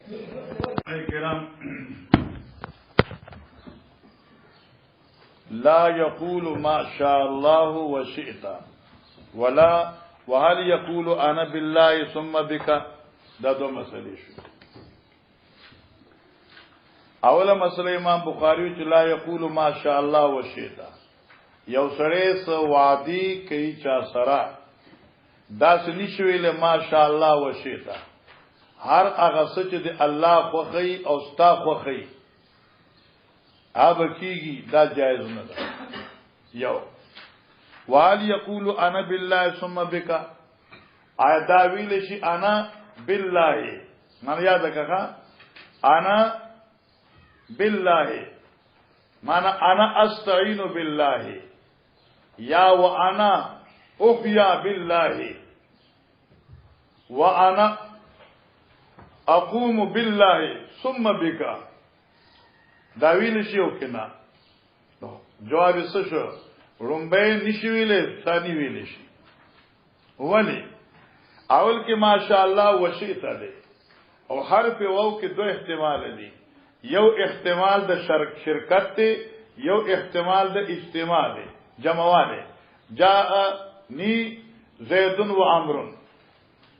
کرام لا يقول ما شاء الله وشئت ولا وهل يقول انا بالله ثم بك. دا دو مسئلې شو. اوله مسئله امام بخاری چې لا يقول ما شاء الله وشئت، یو سړی سو وادي کوي چا سره دا سني شویل ما شاء الله وشئت، هر هغه څه چې د الله خوخی او ستا خوخی اب کیږي دا جایز نه ده. یو وال یقول انا بالله ثم بک، آیا دا ویل شي انا بالله، من یاد کړه انا بالله معنا انا استعين بالله یا وانا احيا بالله وانا اقوم بالله ثم بك، دا ویل شي او کنه جواب څه شو؟ رومبه نشي ویلې، ثاني ویل شي. ولی اول کې ماشاء الله وشئت ده او حرف واو کې دو احتمال دي، یو احتمال د شرکت ته، یو احتمال د اجتماع ده، جمعواله جاء نی زید و عمرو،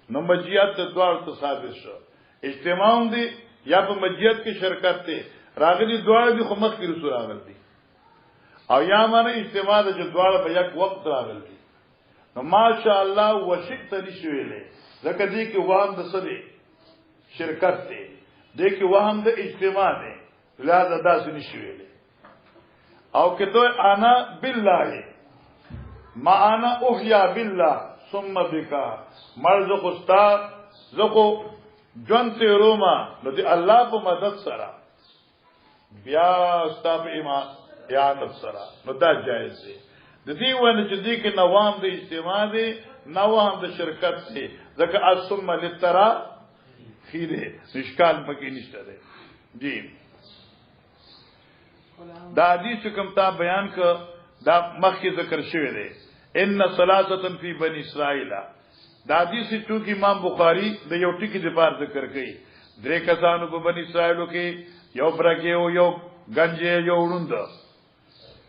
نو مجیت دوار ته ثابت شو. اجتماع دي یا په مجیت کې شرکت ته راغلي دوار دي خو مخ کې رسول راغلي دي، او یا معنی اجتماع د دوار په یک وخت راغلي دي. نو ماشاء الله وشئت نشویلې ځکه دې کې وهم د سړي شرکت ته، دې کې وهم د اجتماع دی، لہذا داسې نشویلې. او کته انا بالله ما انا احیا بالله ثم بك، مرز خوستا زکو جون ته روما نو دی الله په مدد سره بیا استاب ایمان اعانت سره، نو دا جایز دی. د دې ونه چې دې کې نوام د اجتماع دی، نوام د شرکت دی، ځکه ثم للترا خیره نشکال پکې نشته دی. جی دا حدیث کوم تا بیان ک دا مخکې ذکر شوی دی ان ثلاثه فی بنی اسرائیل. دا حدیث چې امام بخاری د یو ټکی د پار ذکر کړي، درې کسانو په بنی اسرائیل کې یو برګه او یو گنجه یو وړوند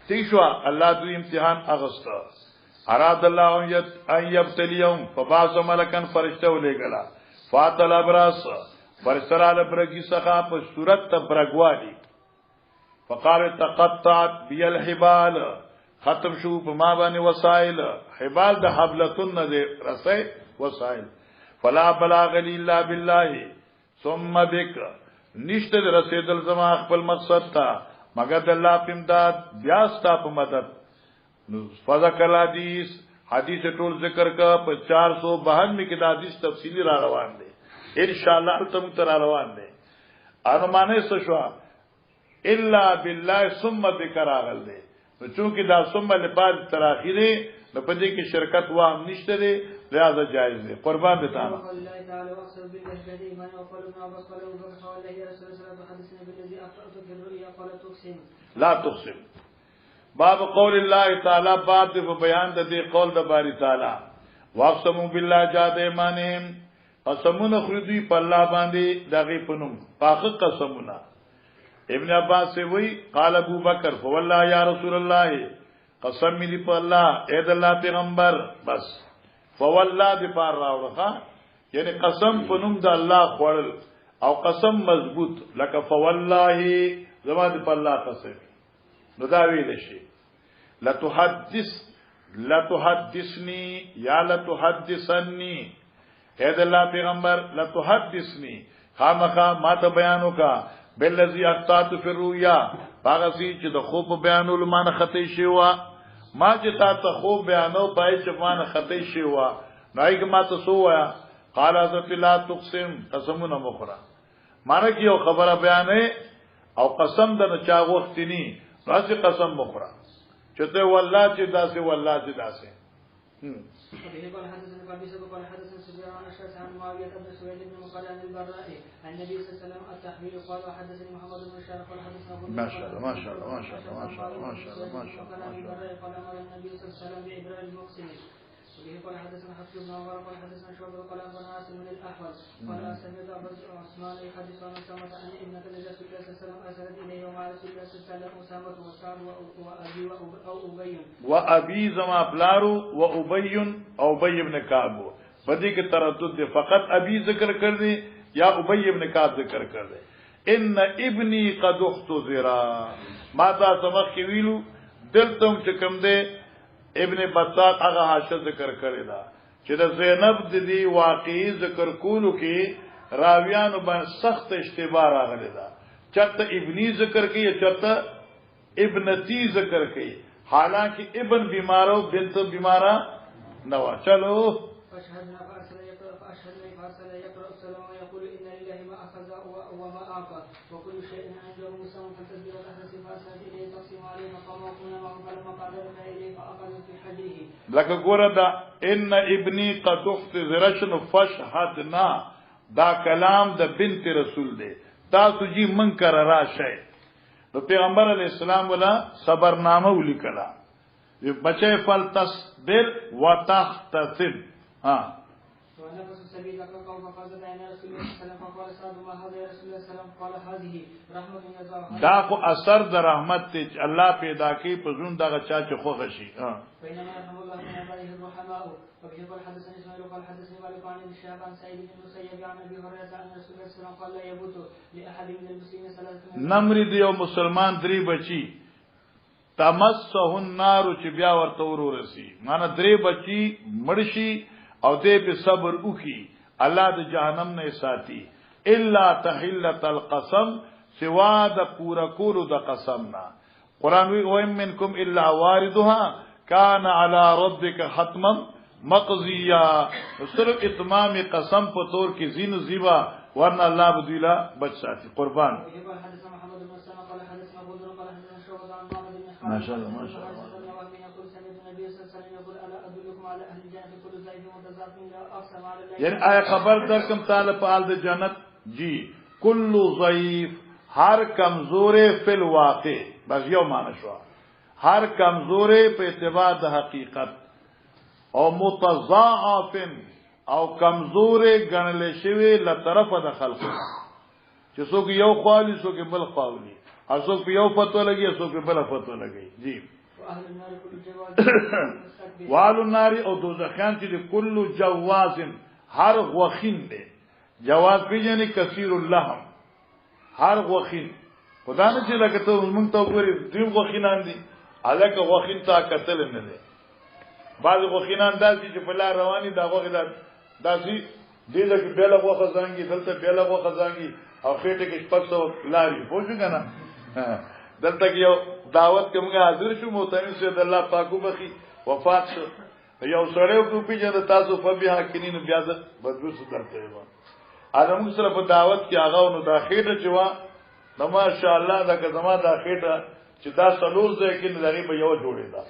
تیشوا الله دوی امتحان اغسطا، اراد الله ان یبتلیهم فبعث ملکا فرشتہ ولېګلا فاتل ابراس فرشتہ برګي څخه په صورت ته برګوالي، فقال تقطعت بي الحبال، ختم شو په ما باندې وسائل، حبال د حبلتن نه رسي وسائل، فلا بلاغ الا بالله ثم بك، نشته رسیدل زما خپل مقصد ته مگر د الله په امداد بیا ستا په مدد. نو فذكر الحديث، حدیث ټول ذکر کا په 492 کې د حدیث تفصیلی را روان دي، ان شاء الله تم تر روان دي. ارمانه څه شو؟ الا بالله ثم بك راغل دي، نو چونکه دا ثم لپاره تراخیره نو په دې کې شرکت وام نشته دي، لہذا جائز دي. قربان دي تعالی لا تقسم. باب قول الله تعالی، باب د بیان د دې قول د باری تعالی، واقسموا بالله جاد ایمانهم، قسمونه خریدي په الله باندې دغه پنوم پاخه قسمونه. ابن عباس سے وی قال ابو بکر فوالله یا رسول الله، قسم می دی په الله اے د الله پیغمبر، بس فوالله دی پار راوړه، یعنی قسم پنوم د الله خوړل او قسم مضبوط لکه فوالله زما دی په الله قسم. نو دا ویل شي لتحدثني یا لتحدثني، اے د الله پیغمبر لتحدثني خامخا ما ته بیانو کا بالذي اقطعت في الرؤيا، باغسی چې د خوب بیانولو مان خطی شي وا، ما چې تا ته خوب بیانو پای چې مان خطی شي وا، نایګ ما ته سو وایا قال حضرت لا تقسم، قسمونه مخره مانه کې یو خبره بیانې او قسم د چا وختنی راځي قسم مخره چته والله چې داسې والله چې داسې. قال حدثنا قبيصة قال حدثنا سفيان عن أشعث عن معاوية بن سويد بن مقال عن البراء عن النبي صلى الله عليه وسلم التحويل. قال وحدثني محمد بن بشار قال حدثنا ما شاء الله ما شاء الله ما شاء الله ما شاء الله ما شاء الله ما شاء الله قال أمر النبي صلى الله عليه وسلم بإبراء المقسم. وبه قال حدثنا حفص بن عمر قال حدثنا شعبة قال أخبرنا عاصم بن الأحول قال سمعت أبا عثمان يحدث عن أسامة أن ابنة لرسول الله صلى الله عليه وسلم أرسلت إليه ومع رسول الله صلى الله عليه وسلم أسامة وسعد وأبي أو أبي وأبي زما بلارو وأبي أو أبي بن كعب بدی کے تردد دے فقط ابی ذکر کر دے یا ابی بن کعب ذکر کر دے ان ابنی قد احتضرا ماتا سمخ کی ویلو دلتم چکم دے ابن بطاط اغا حاشا ذکر کرے دا چې د زینب دی واقعی ذکر کولو کې راویانو باندې سخت اشتباه راغلی دا چرته ابنی ذکر کوي چرته ابنتی ذکر کوي حالانکہ ابن بیمارو بنت بیمارا نوا چلو فأشهدنا فأرسل يقرأ السلام ويقول إن لله ما أخذ وما أعطى وكل شيء عنده مسلم فالتدبير الأحدث فأرسلت إليه تقسيم عليه مقام وكنا معه فلما قعدنا إليه فأخذ في حجره لك قرد إن ابني قد احتضرشن فاشهدنا دا کلام د بنت رسول دے تاسو جی منکر راشه نو پیغمبر علیہ السلام ولا صبرنامه ولیکلا بچے فلتصبر وتحتسب ها ونفس السبيل قوم فقال عن رسول الله صلى الله عليه وسلم فقال سعد ما هذا يا رسول الله صلى الله عليه وسلم قال هذه رحمة يزعها دا خو اثر د رحمت ته الله پیدا کی پزون دغه چا چې خوښ شي ها بينما يرحم الله من عباده الرحماء وبه قال حدثني اسماعيل قال حدثني مالك عن ابن شهاب عن سعيد بن المسيب عن ابي هريره عن رسول الله صلى الله عليه وسلم قال لا يبوت لاحد من المسلمين ثلاثه نمر دی او مسلمان درې بچي تمسه النار چې بیا ورته ورورسي معنی درې بچي مرشي او دې په صبر وکي الله د جهنم نه ساتي الا تحلت القسم سوا د پورا کولو د قسمنا قران وی او منکم الا واردها کان علی ربک حتما مقضیا صرف اتمام قسم په تور کې زین زیبا ورنه الله بدیلا بچ ساتي قربان ما شاء الله ما شاء الله یعنی آیا خبر درکم تعالی په حال د جنت جی کل ضعیف ہر کمزور فی الواقع بس یو معنی شو ہر کمزور په اعتبار د حقیقت او متضاعف او کمزور غنل شوی له طرفه د خلق چې څوک یو خالی څوک بل خالی او څوک یو فتوا لګي څوک بل فتوا لګي جی والو النار او دوزخیان چې کل جواز هر غوخین دی جواز پیژنې کثیر اللحم هر غوخین خدا نه چې لکه ته موږ ته وګورې دوی غوخینان دي الکه غوخین تا قتل نه دي بعض غوخینان داسې چې په لار رواني دا غوخه داسې دې لکه بیل غوخه ځانګي دلته بیل غوخه ځانګي او خېټه کې شپږ لاري پوښښ کنه دلته یو دعوت کومه حاضر شو موتنی سي د الله پاکو بخي وفات شو یو سره کو پیژنه تاسو په بیا کینین بیا د بدو سدرته و ادم سره په دعوت کې هغه نو دا خېټه چوا نو ماشاء الله دا که زما دا خېټه چې دا سلوز ده کې لري به یو جوړې ده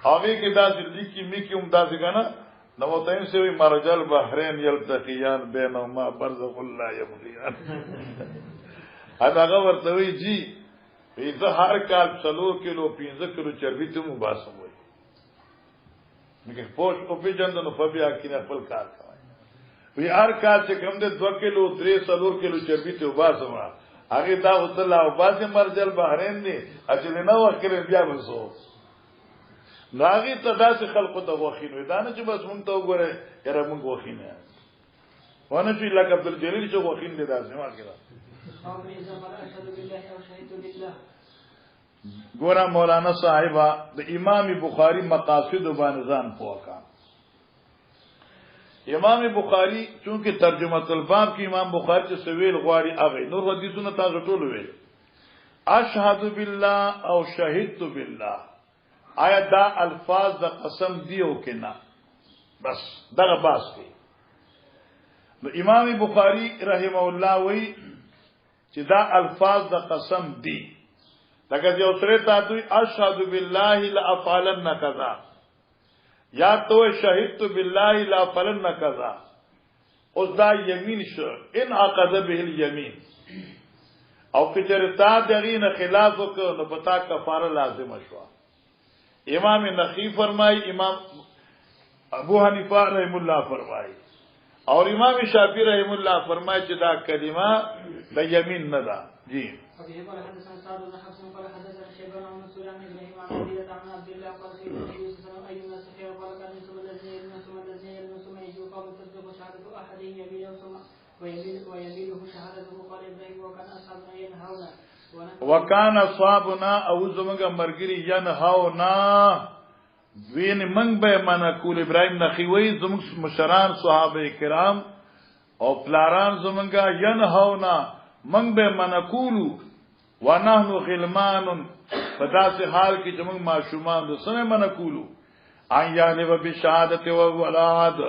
هغه کې دا ځل کې می کې هم دا څنګه نو موتنی سي مرجل بحرین یلتقیان بینهما برزخ الله یبغیان هغه ورته وی جی پیزه هر کال 3 کیلو 15 کیلو چربی ته مباسم وای نګه پوش او پیجن نو فبیا کینه خپل کار کوي وی هر کال چې کوم د 2 کیلو 3 کیلو چربی ته مباسم هغه دا وصله او باسه مرجل بحرین دی اجل نه وکړي بیا وسو لاغي تداس خلق ته وخین وی دا نه چې بس مونږ ته وګوره یاره مونږ وخینه ونه چې لکه عبد الجلیل چې وخین دي داسې ما کړه گورا مولانا صاحبہ د امام بخاری مقاصد و بانزان پوکا امام بخاری چونکہ ترجمه الباب کی امام بخاری چې سویل غواړي اغه نور حدیثونه تاسو ټول ویل اشهد بالله او شهدت بالله آیا دا الفاظ د قسم دیو کنا بس دغه باس دی نو امام بخاری رحمه الله وی چې دا الفاظ د قسم دي لکه یو سره تاسو اشهد بالله لا افعلن کذا یا تو شهدت بالله لا افعلن کذا اوس دا یمین شو ان عقد به الیمین او کچره تا دغینه خلاف وکړو نو پتا کفاره لازم شو امام نخی فرمای امام ابو حنیفه رحم الله فرمایي اور امام شافعی رحم الله فرمایي چې دا کلمه د یمین نه ده. جی وفيه قال حدثنا سعد بن حفص قال حدثنا شيبان عن منصور عن ابراهيم عن عبيدة عن عبد الله قال سيدنا النبي صلى الله عليه وسلم اي الناس خير قال كان يسمى الذين يلمسون الذين يلمسون يجوا قوم تصدق شهادة احدهم يمينه ثم ويمينه شهادته قال ابراهيم وكان اصحابنا ينهون وکان اصحابنا او زمګه مرګري ينهونا وین من به منقول ابراهيم نخوي زمګ مشران صحابه کرام او پلاران زمګه ينهونا من به منقول ونحن غلمان فداس حال کې زمګ معشومان د سمه منقول ان یعنی و بشهادت و ولاد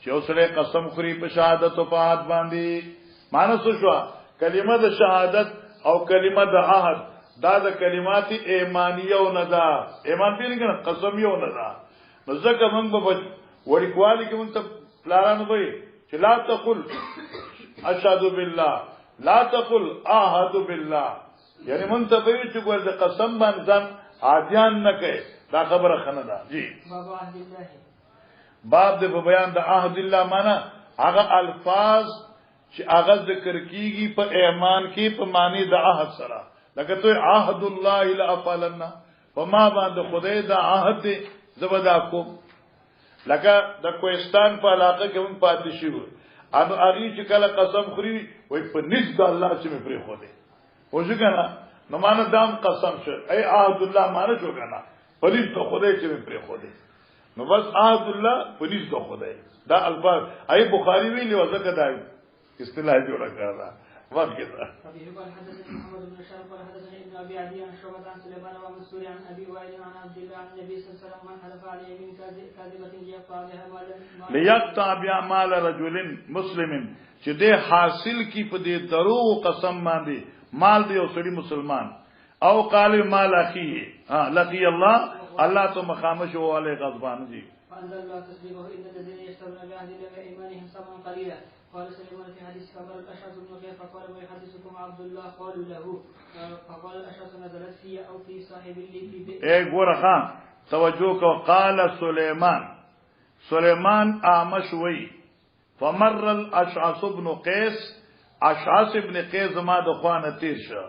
چې اوسره قسم خوري په شهادت او په عهد باندې مانس شو کلمه د شهادت او کلمه د عهد دا د کلمات ایمانیه او ندا ایمان پیل کنه قسمیه او ندا مزګه موږ په وړکوالی کې موږ ته پلارانو وي چې لا تقل اشهد بالله لا تقل احد بالله یعنی موږ ته وي چې ګور د قسم باندې عادیان نه کوي دا خبره خنه ده. جی باب د بیان د عهد الله معنا هغه الفاظ چې هغه ذکر کیږي په ایمان کې په معنی د عهد سره لکه ته عهد الله لا افعلنا وما باندې خدای دا عهد زبدا کوم لکه د کوهستان په علاقه کې هم پاتې شو ان اغي چې کله قسم خوري وای په نزد الله چې مې پرې خو دې وځو کنه نو معنا دام قسم شه ای عهد الله معنا شو کنه په نزد خدای چې مې پرې خو دې نو بس عهد الله په نزد خدای دا الفاظ ای بخاری ویلی وځکه دا اصطلاح جوړه کړه وخت کې دا ابي قال حدثنا محمد بن شرف قال حدثنا ابن ابي عدي عن شعبة عن سليمان ومنصور عن ابي وائل عن عبد الله عن النبي صلى الله عليه وسلم من حلف على يمين كاذبة يقطع بها مالا ليقطع بها مال رجل مسلم چې دې حاصل کی په دې درو قسم باندې مال دی او سړي مسلمان او قال مال اخي لقي الله الله تو مخامش هو عليه غضبان دي فانزل الله تصديقه ان الذين يشترون بعهد الله وايمانهم ثمنا قليلا قال سليمان في حديث خبر الاشعث بن كيف فقال ما يحدثكم عبد الله قالوا له فقال الاشعث نزلت في او في صاحب لي في بئر اے ګوره خان توجه کو قال سليمان اعمش وی فمر الاشعث بن قيس اشعث ابن قيس ما د خوانه تیر شو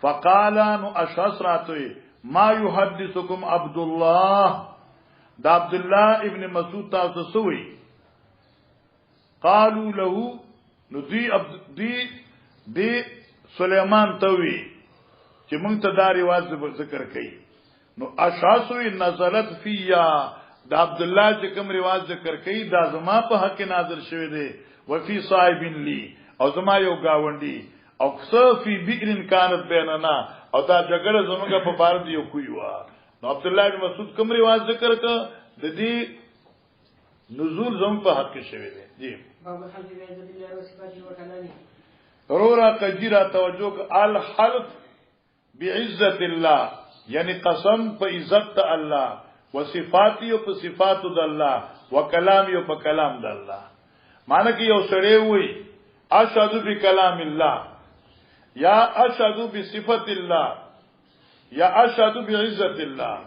فقال ان اشعث راتوي ما يحدثكم عبد الله دا عبد الله ابن مسعود تاسو سوي قالوا له ندي سليمان توي چې موږ ته دا رواج ذکر کړي نو اشعثوي نزلت فيا دا عبد الله چې کوم رواج ذکر کړي دا زما په حق نازل شوی دی وفي صاحب لي او زما یو گاونډي او صفي بئر كانت بيننا او دا جګړه زموږه په بار دی یو کوي وا نو عبد الله بن مسعود کوم رواج ذکر کړ د دې نزول زم په حق شوی دی. جی باب الحلف بعزت الله وصفاته وكلامه ضرورا کجرا توجه الحلف بعزت الله یعنی قسم په عزت الله وصفاتی او په صفات د الله وکلام او په کلام د الله معنی کې یو سړی وي اشهد بکلام الله یا اشهد بصفت الله یا اشهد بعزت الله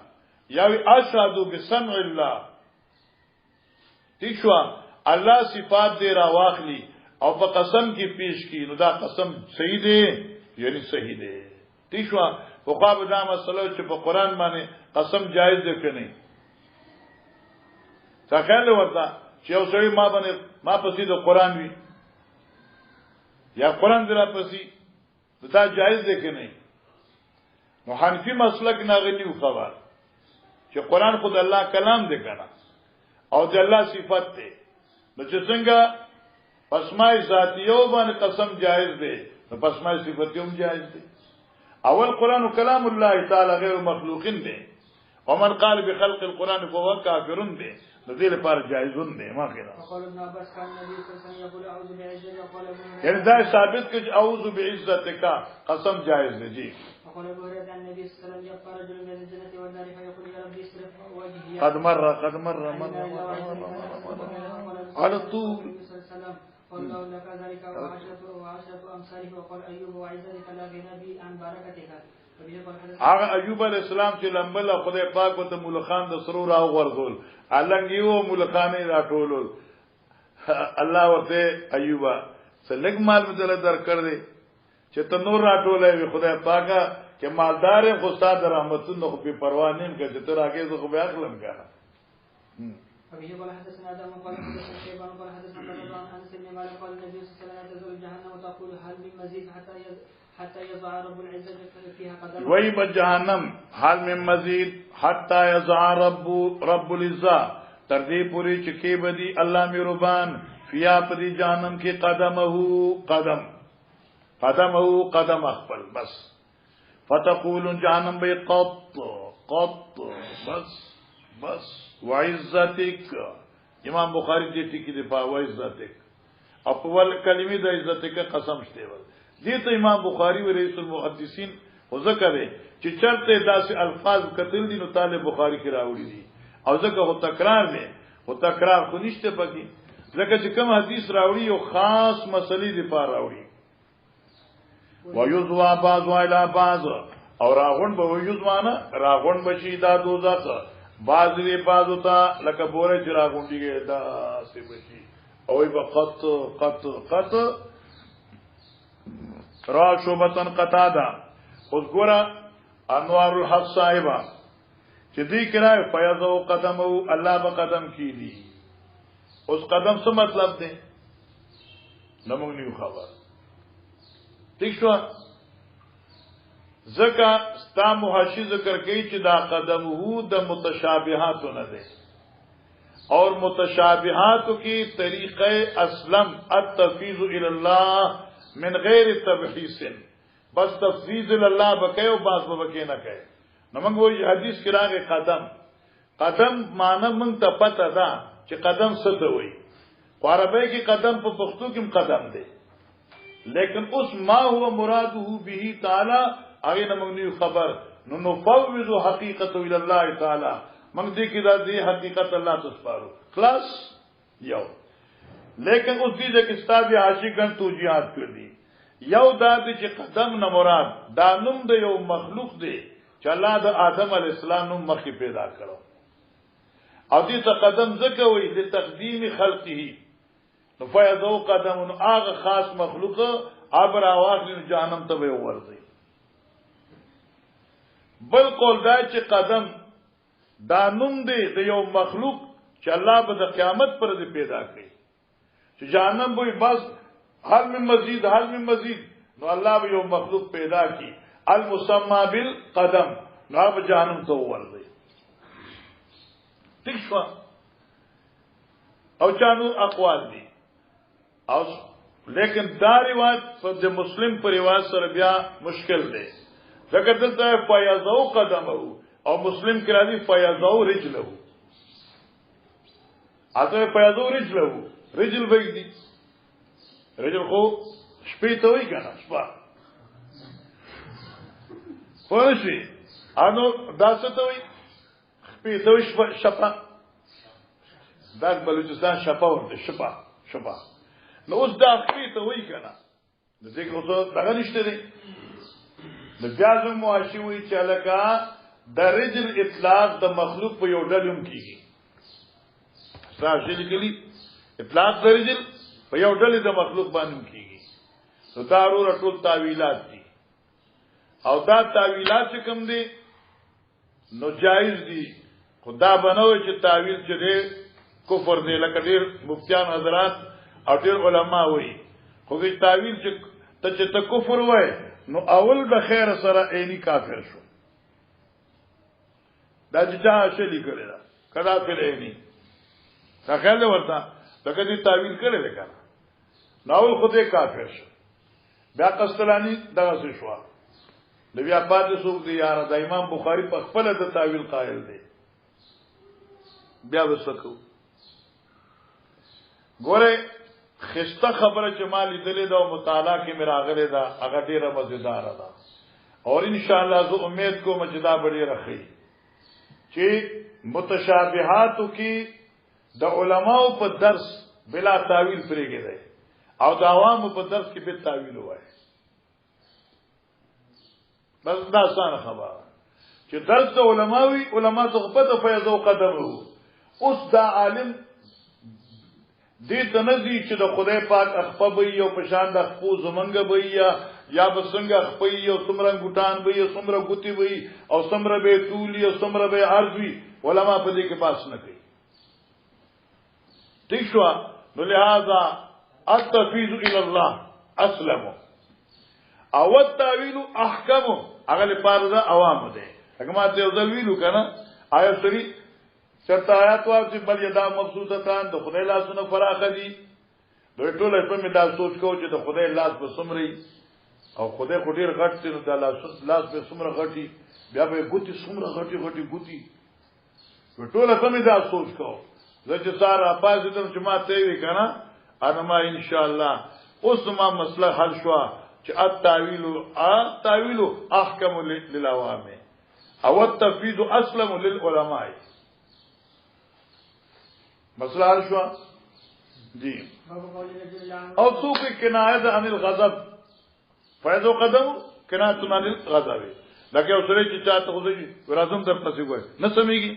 یا اشهد بسمع الله تیشوا الله صفات دې را واخلي او په قسم کې پیش کی نو دا قسم صحیح دی یعنی صحیح دی تیشوا فقاب دا مسله چې په قران باندې قسم جایز دی کني څنګه ورته چې یو سړی ما پسې د قران وی یا قران دې را پسې دا جایز دی کني نو حنفي مسلک ناغلی خبر چې قران خود الله کلام دی کنه او د الله صفات دی نو چې څنګه پسمای ذاتیو باندې قسم جائز دی نو پسمای صفاتیو هم جائز دی اول قران کلام الله تعالی غیر مخلوقین دی ومن قال بخلق القران فهو کافر دی نو دې لپاره جائزون دی ما خیره یعنی دا ثابت کړي اعوذ بعزتک قسم جائز دی. جی وقال ابو هريره عن النبي صلى الله عليه وسلم يقرأ رجل من الجنة والنار فيقول يا ربي اصرف وجهي قد مر على طول والله لك ذلك وعشرة أمثاله وقال أيوب وعزتك لا غنى بي عن بركتك. هغه ایوب علیہ السلام چې لمبل خدای پاک وته ملخان د سرور او ورغول الله یو ملخانې راټولول الله ورته ایوب سلګ مال بدل درکړ دې چې ته نور راټولې خدای پاکه چې مالدار خو ستاسو رحمتونو خو په پروا نه کې چې تر هغه زه خو بیا خپلم کنه أبي قال حدثنا آدم قال حدثنا شيبان قال حدثنا قال عن أنس بن مالك قال النبي صلى الله عليه وسلم تزول جهنم وتقول هل من مزيد حتى يضع رب العزة فيها قدر وہی بجہنم حال میں مزید حتی یضع رب العزة تردی پوری چکی بدی اللہ مہربان فیا پدی جہنم کی قدم اخبل بس فتقول جہنم بے قط بس وعزتک امام بخاری دیتی کی دفاع وعزتک اول کلمی دا عزتک قسم شتے ول دیتا امام بخاری و رئیس المحدثین و ذکر ہے چی چرتے دا سے الفاظ قتل دی نو طالب بخاری کی راوڑی دی او ذکر ہو تکرار میں ہو تکرار خونشتے پکی ذکر چی کم حدیث راوڑی و خاص مسئلی دفاع راوڑی و یزوا باز و الى باز اور راغون با و یزوانا راغون بشی دا دوزاق باز دی باز ہوتا لکا بورے چی راغون دی گئے دا سے بشی اوی با قط را شعبتن قطادا اس گورا انوار الحق صاحبہ چی دی کرائے فیضو قدمو اللہ با قدم کی دی اس قدم سے مطلب دیں نمونگ نیو خبر ٹھیک شو زکا ستا محاشی ذکر کئی چی دا قدمو دا متشابہاتو نہ دے اور متشابہاتو کی طریقہ اسلم التفیض الاللہ من غیر تبحیث بس تفویض اللہ بکے و باس بکے نہ کہے نمنگ وہ حدیث کرا کے قدم مانا منگ تا پتہ دا چی قدم ست ہوئی عربی کی قدم پا پختو کم قدم دے لیکن اس ما ہوا مرادہ بھی تعالی آگے نمنگ نیو خبر نفوض حقیقت الاللہ تعالی منگ دی کی دا دی حقیقت اللہ تسپارو خلاص یو لیکن اس دیجے کستا بھی عاشقن تو جہاد کر دی یو دا دی چی قدم نمراد دا نم دا یو مخلوق دی چی اللہ دا آدم علیہ السلام نم مخی پیدا کرو او دیتا قدم ذکوی دی تقدیم خلقی ہی نفیدو قدم ان آغا خاص مخلوق عبر آواقی جہنم تبی ورزی بالقول دا چی قدم دا نم دی دا یو مخلوق چی اللہ با دا قیامت پر دی پیدا کری چی جہنم بوئی بس حل من مزید نو اللہ با یو مخلوق پیدا کی المسمى بالقدم نو اب جہنم تو ورزی ٹھیک شوا او چانو اقوال دی او لیکن دا روایت فد مسلم پر روایت سر بیا مشکل دے لیکن دلتا ہے فیضو قدمہو او مسلم کرا دی فیضو رجلہو آتا ہے فیضو رجلہو رجل بھئی دی رجل خو شپی تو ہی کنا شپا پوشی آنو داستا ہوئی شپی تو ہی شپا داک بلوچستان شپا ورده شپا نو اس دا شپی تو ہوئی کنا دیکھ رو تو داگا نشتے دی بیازم معاشی ہوئی چالکا دا رجل اطلاق دا مخلوق پا یو ڈلیم کی گی ساشی لکلی اطلاق دا رجل پا یو ڈلی دا مخلوق بانم کی گی تو دارو رٹول تاویلات دی او دا تاویلات چکم دی نو جائز دی خدا بنوی چه تاویل چه دیر کفر دی لکه دیر مفتیان حضرات او دیر علماء ہوئی خوکی تاویل چه تا کفر ہوئی نو اول دا خیر سره اینی کافر شو دا جا شلی کرے دا کدا پھر اینی تا خیال دے ورطا لکه دی تاویل کرے دے کنا نو اول خود کافر شو بیا قسطلانی دا سی شوا بیا پاتې څوک دی یار دا امام بخاری په خپل د تاویل قائل دی بیا وسکو ګوره خسته خبره چې ما لیدلې دا مطالعه کې مراغله دا هغه ډیره مزیدار ده اور ان شاء الله زه امید کوم چې دا بډې رخی چې متشابهات کی د علماو په درس بلا تاویل پرېږي دی او د عوامو په درس کې به تعویل وای بس دا آسان خبره چې درس د علماوی علما ته په د فیض او قدم وو اوس دا عالم دې ته نه دي چې د خدای پاک اخپه وي او په شان د خپو زمنګ وي یا بسنګ خپي او څومره ګټان وي او څومره ګوتی وي او څومره به طولي او څومره به عرض وي علما په دې کې پاس نه کوي ٹھیک شو نو لہذا التفیض الى الله اسلم او التاویل احکم هغه لپاره دا عوام دي هغه ماته یو ځل ویلو کنه آیا سری چرته آیات واځي بل یدا مبسوطتان د خدای لاسونه فراخ دي دوی ټول په می دا سوچ کو چې د خدای لاس په سمري او خدای خو ډیر غټ دی نو د لاس په سمره غټي بیا به ګوتی سمره غټي ګوتی ټول په می دا سوچ کو زه چې ساره پاز دم چې ما ته وی کنه انا ما ان شاء الله اوس ما مسله حل شو چې التاویل احکم للعوام او التفویض اسلم للعلماء مسله حل شو جی او څوک کنایه عن الغضب فیض قدم کنایه عن الغضب لکه اوسره چې چاته خوځي ورازم در پسې وای نه سمېږي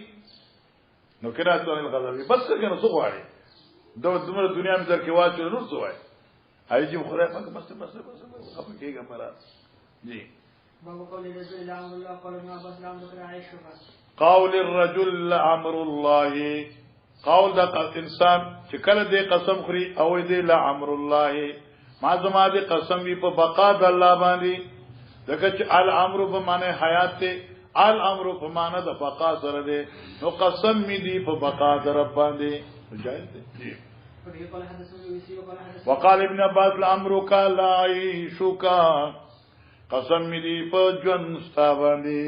نو کنایه عن الغضب بس کنه څه غواړي دمر دنیا میں در کے واچ نور سو ہے آئی جی خدا پاک بس اب کہے مرا جی قول الرجل لامر الله قول دا انسان چې کله دې قسم خوري او دې لامر الله ما زما دې قسم وی په بقا د الله باندې دغه چې الامر په معنی حیات ته الامر په معنی د بقا سره دې نو قسم می دې په بقا در باندې جائز دی وقال ابن عباس لامرک لا عيشک قسم می دی په جون ستا باندې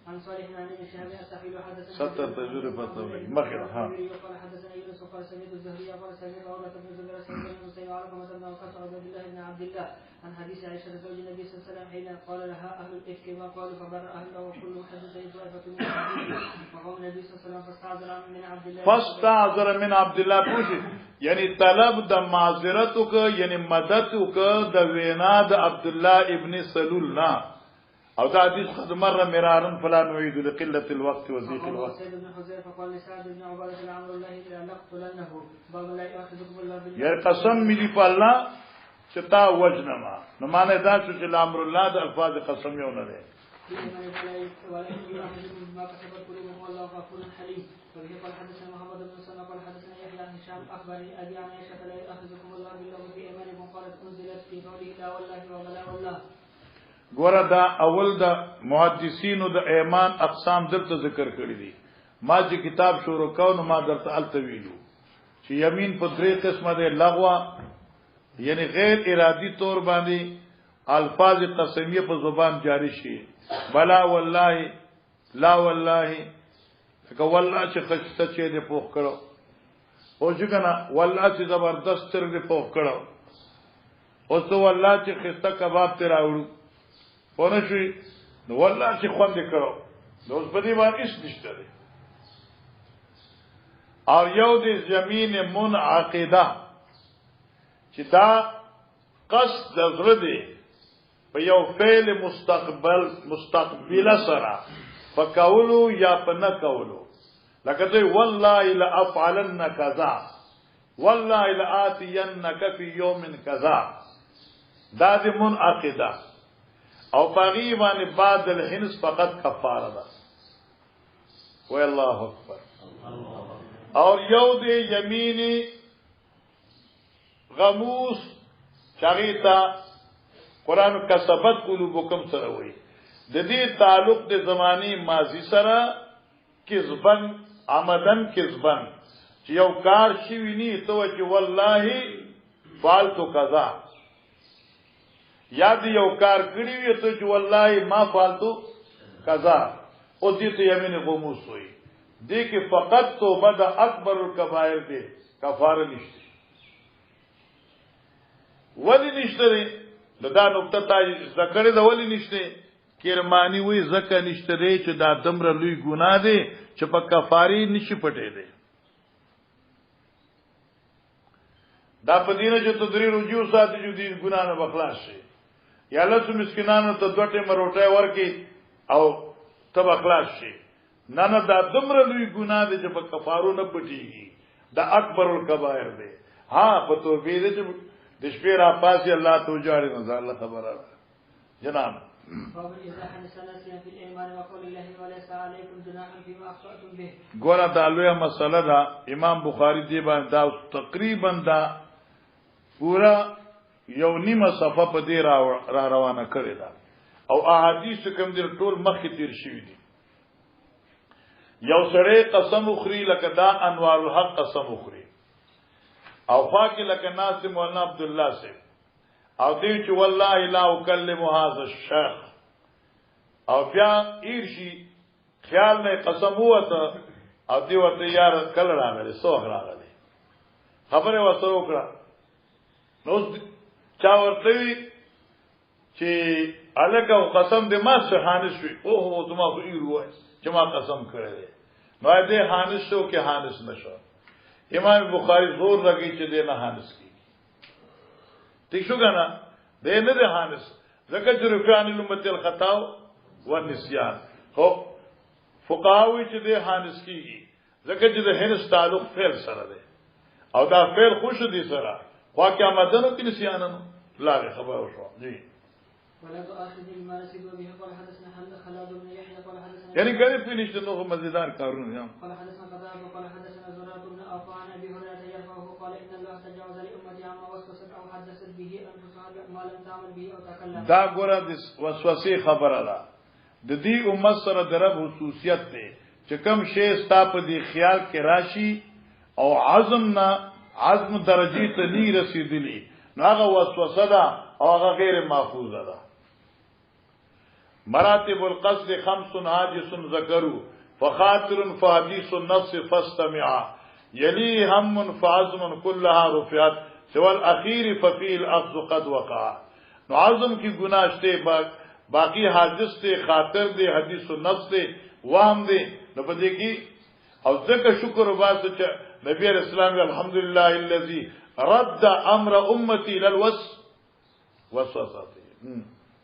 عن صالح بن ابي شهاب الثقيل حدثنا ستر تجربه فتوی مخیر ها قال حدثنا يونس قال سمعت الزهري قال سمعت عروة بن الزبير سمعت المسيب على كما بن وقاص عبد الله بن عبد الله عن حديث عائشة زوج النبي صلى الله عليه وسلم حين قال لها اهل الافك ما قالوا فبر اهله وكل محدث طائفة من الحديث وقال النبي صلى الله عليه وسلم فاستعذر من عبد الله پوښي یعنی طلب د معذرت کو یعنی مدد کو د وینا د عبد الله ابن سلول نا او دا حدیث قد مر مرارا فلا نعيد لقلة الوقت وضيق الوقت یعنی قسم ملی په الله چې تا وجنما نو معنی دا چې امر الله د الفاظ قسم یو نه ده وبه قال حدثنا محمد بن سلمة قال حدثنا يحيى عن هشام اخبرني ابي عن عائشة لا ياخذكم الله بالله في ايمانكم قالت انزلت في قوله لا والله وبلا والله ګوره دا اول د محدثینو د ایمان اقسام درته ذکر کړی دي ما چې کتاب شروع کاو نو ما درته الته ویلو چې یمین په درې قسمه ده لغوه یعنی غیر ارادي طور باندې الفاظ قسمیه په زبان جاری شي بلا والله لا والله که والله چې خشته چې دې پوښ کړو او چې کنه والله چې زبردست تر دې پوښ کړو او څو والله چې خسته کباب ته راوړو پونه شي نو والله چې خوند کړو نو اوس په دې باندې هیڅ نشته دی او یو د زمين منعقده چې دا قصد زړه دی په یو فعل مستقبل سره فکولو یا په نه کولو لکه دوی والله لا افعلن کذا والله لا اتینک فی یوم کذا دا د منعقده او باغی باندې بعد الحنس فقط کفاره ده و الله اکبر اور یو د یمینی غموس چاغیتا قران کسبت قلوبکم سره وای د دې تعلق د زمانی ماضی سره کذبن عمدن کذبن چې یو کار شي ویني ته چې والله فعلت کذا یاد یو کار کړی وي ته چې والله ما فعلت کذا او دې ته یمین غموس وای دې کې فقط توبه د اکبر الکبائر دی کفاره نشته ولی نشته دا نقطه تا ذکر دا ولی نشته کرمانی وی زکه نشته دی چې دا دمر لوی ګناه دی چې په کفاری نشي پټې دی دا په دینه چې تدری رجوع ساتي چې دې ګنا نه بخلاص شي یا لته مسکینانو ته دوټه مروټه ورکی او تب اخلاص شي نه دا دمر لوی ګناه دي چې په کفارو نه پټيږي دا اکبر الکبائر دی ها په توبې دې چې د شپې را پاسي الله تو جاړي نه الله خبره جناب ګوره دا لویه مسله ده امام بخاری دی باندې دا تقریبا دا پورا یو نیمه صفحه په دې را روانه کړی دا او احادیث کوم دې ټول مخکې تیر شوی دي یو سره قسم اخري لکه دا انوار الحق قسم اخري او خواکه لکه ناصر مولانا عبد الله سے او دې چې والله لا اکلم هذا الشيخ او بیا ایرشي خیال نه قسم وته او دې ورته یار کله راغلی سوغ راغلی خبره وسره وکړه نو چا ورته چې الکه قسم دې ما څه حانس وي او هو دما خو ایرو وای چې ما قسم کړی نو دې حانس شو کې حانس نشو امام بخاری زور لګی چې دې نه حانس کی ٹھیک شو کنه دې نه ده حانس ذکر رفعان الامه الخطا والنسيان خو فقهاوی چې دې حانس کیږي ذکر چې د هنس تعلق فعل سره ده او دا فعل خوش دي سره واقع مدنو کې نسيانن لا خبر وشو جی ولا تؤاخذ بما نسيت به قال حدثنا خالد بن يحيى قال حدثنا یعنی غریب فینشته نو مزیدار کارونه یم قال حدثنا قتادة قال حدثنا زرارة بن عفان ابي هريرة يرفعه قال ان الله تجاوز لامتي عما وسوست او حدثت به انفسها ما لم تعمل به او تكلم دا ګوره د وسوسه خبره ده د دې امت سره درب خصوصیت ده چې کم شی ستا په دې خیال کې راشي او عزم درجه ته نه رسیدلی ناغه وسوسه ده او هغه غیر محفوظه ده مراتب القصد خمس حاجس ذکروا فخاطر فحديث النفس فاستمع يلي هم فعزم كلها رفعت سوى الاخير ففي الاخذ قد وقع نو عزم کی گناہ شته باقی حادث ته خاطر دی حدیث النفس ته وهم دی نو پدې کی او ذکر شکر واسه چې نبی رسول الله الحمدلله الذي رد امر امتي للوسوسه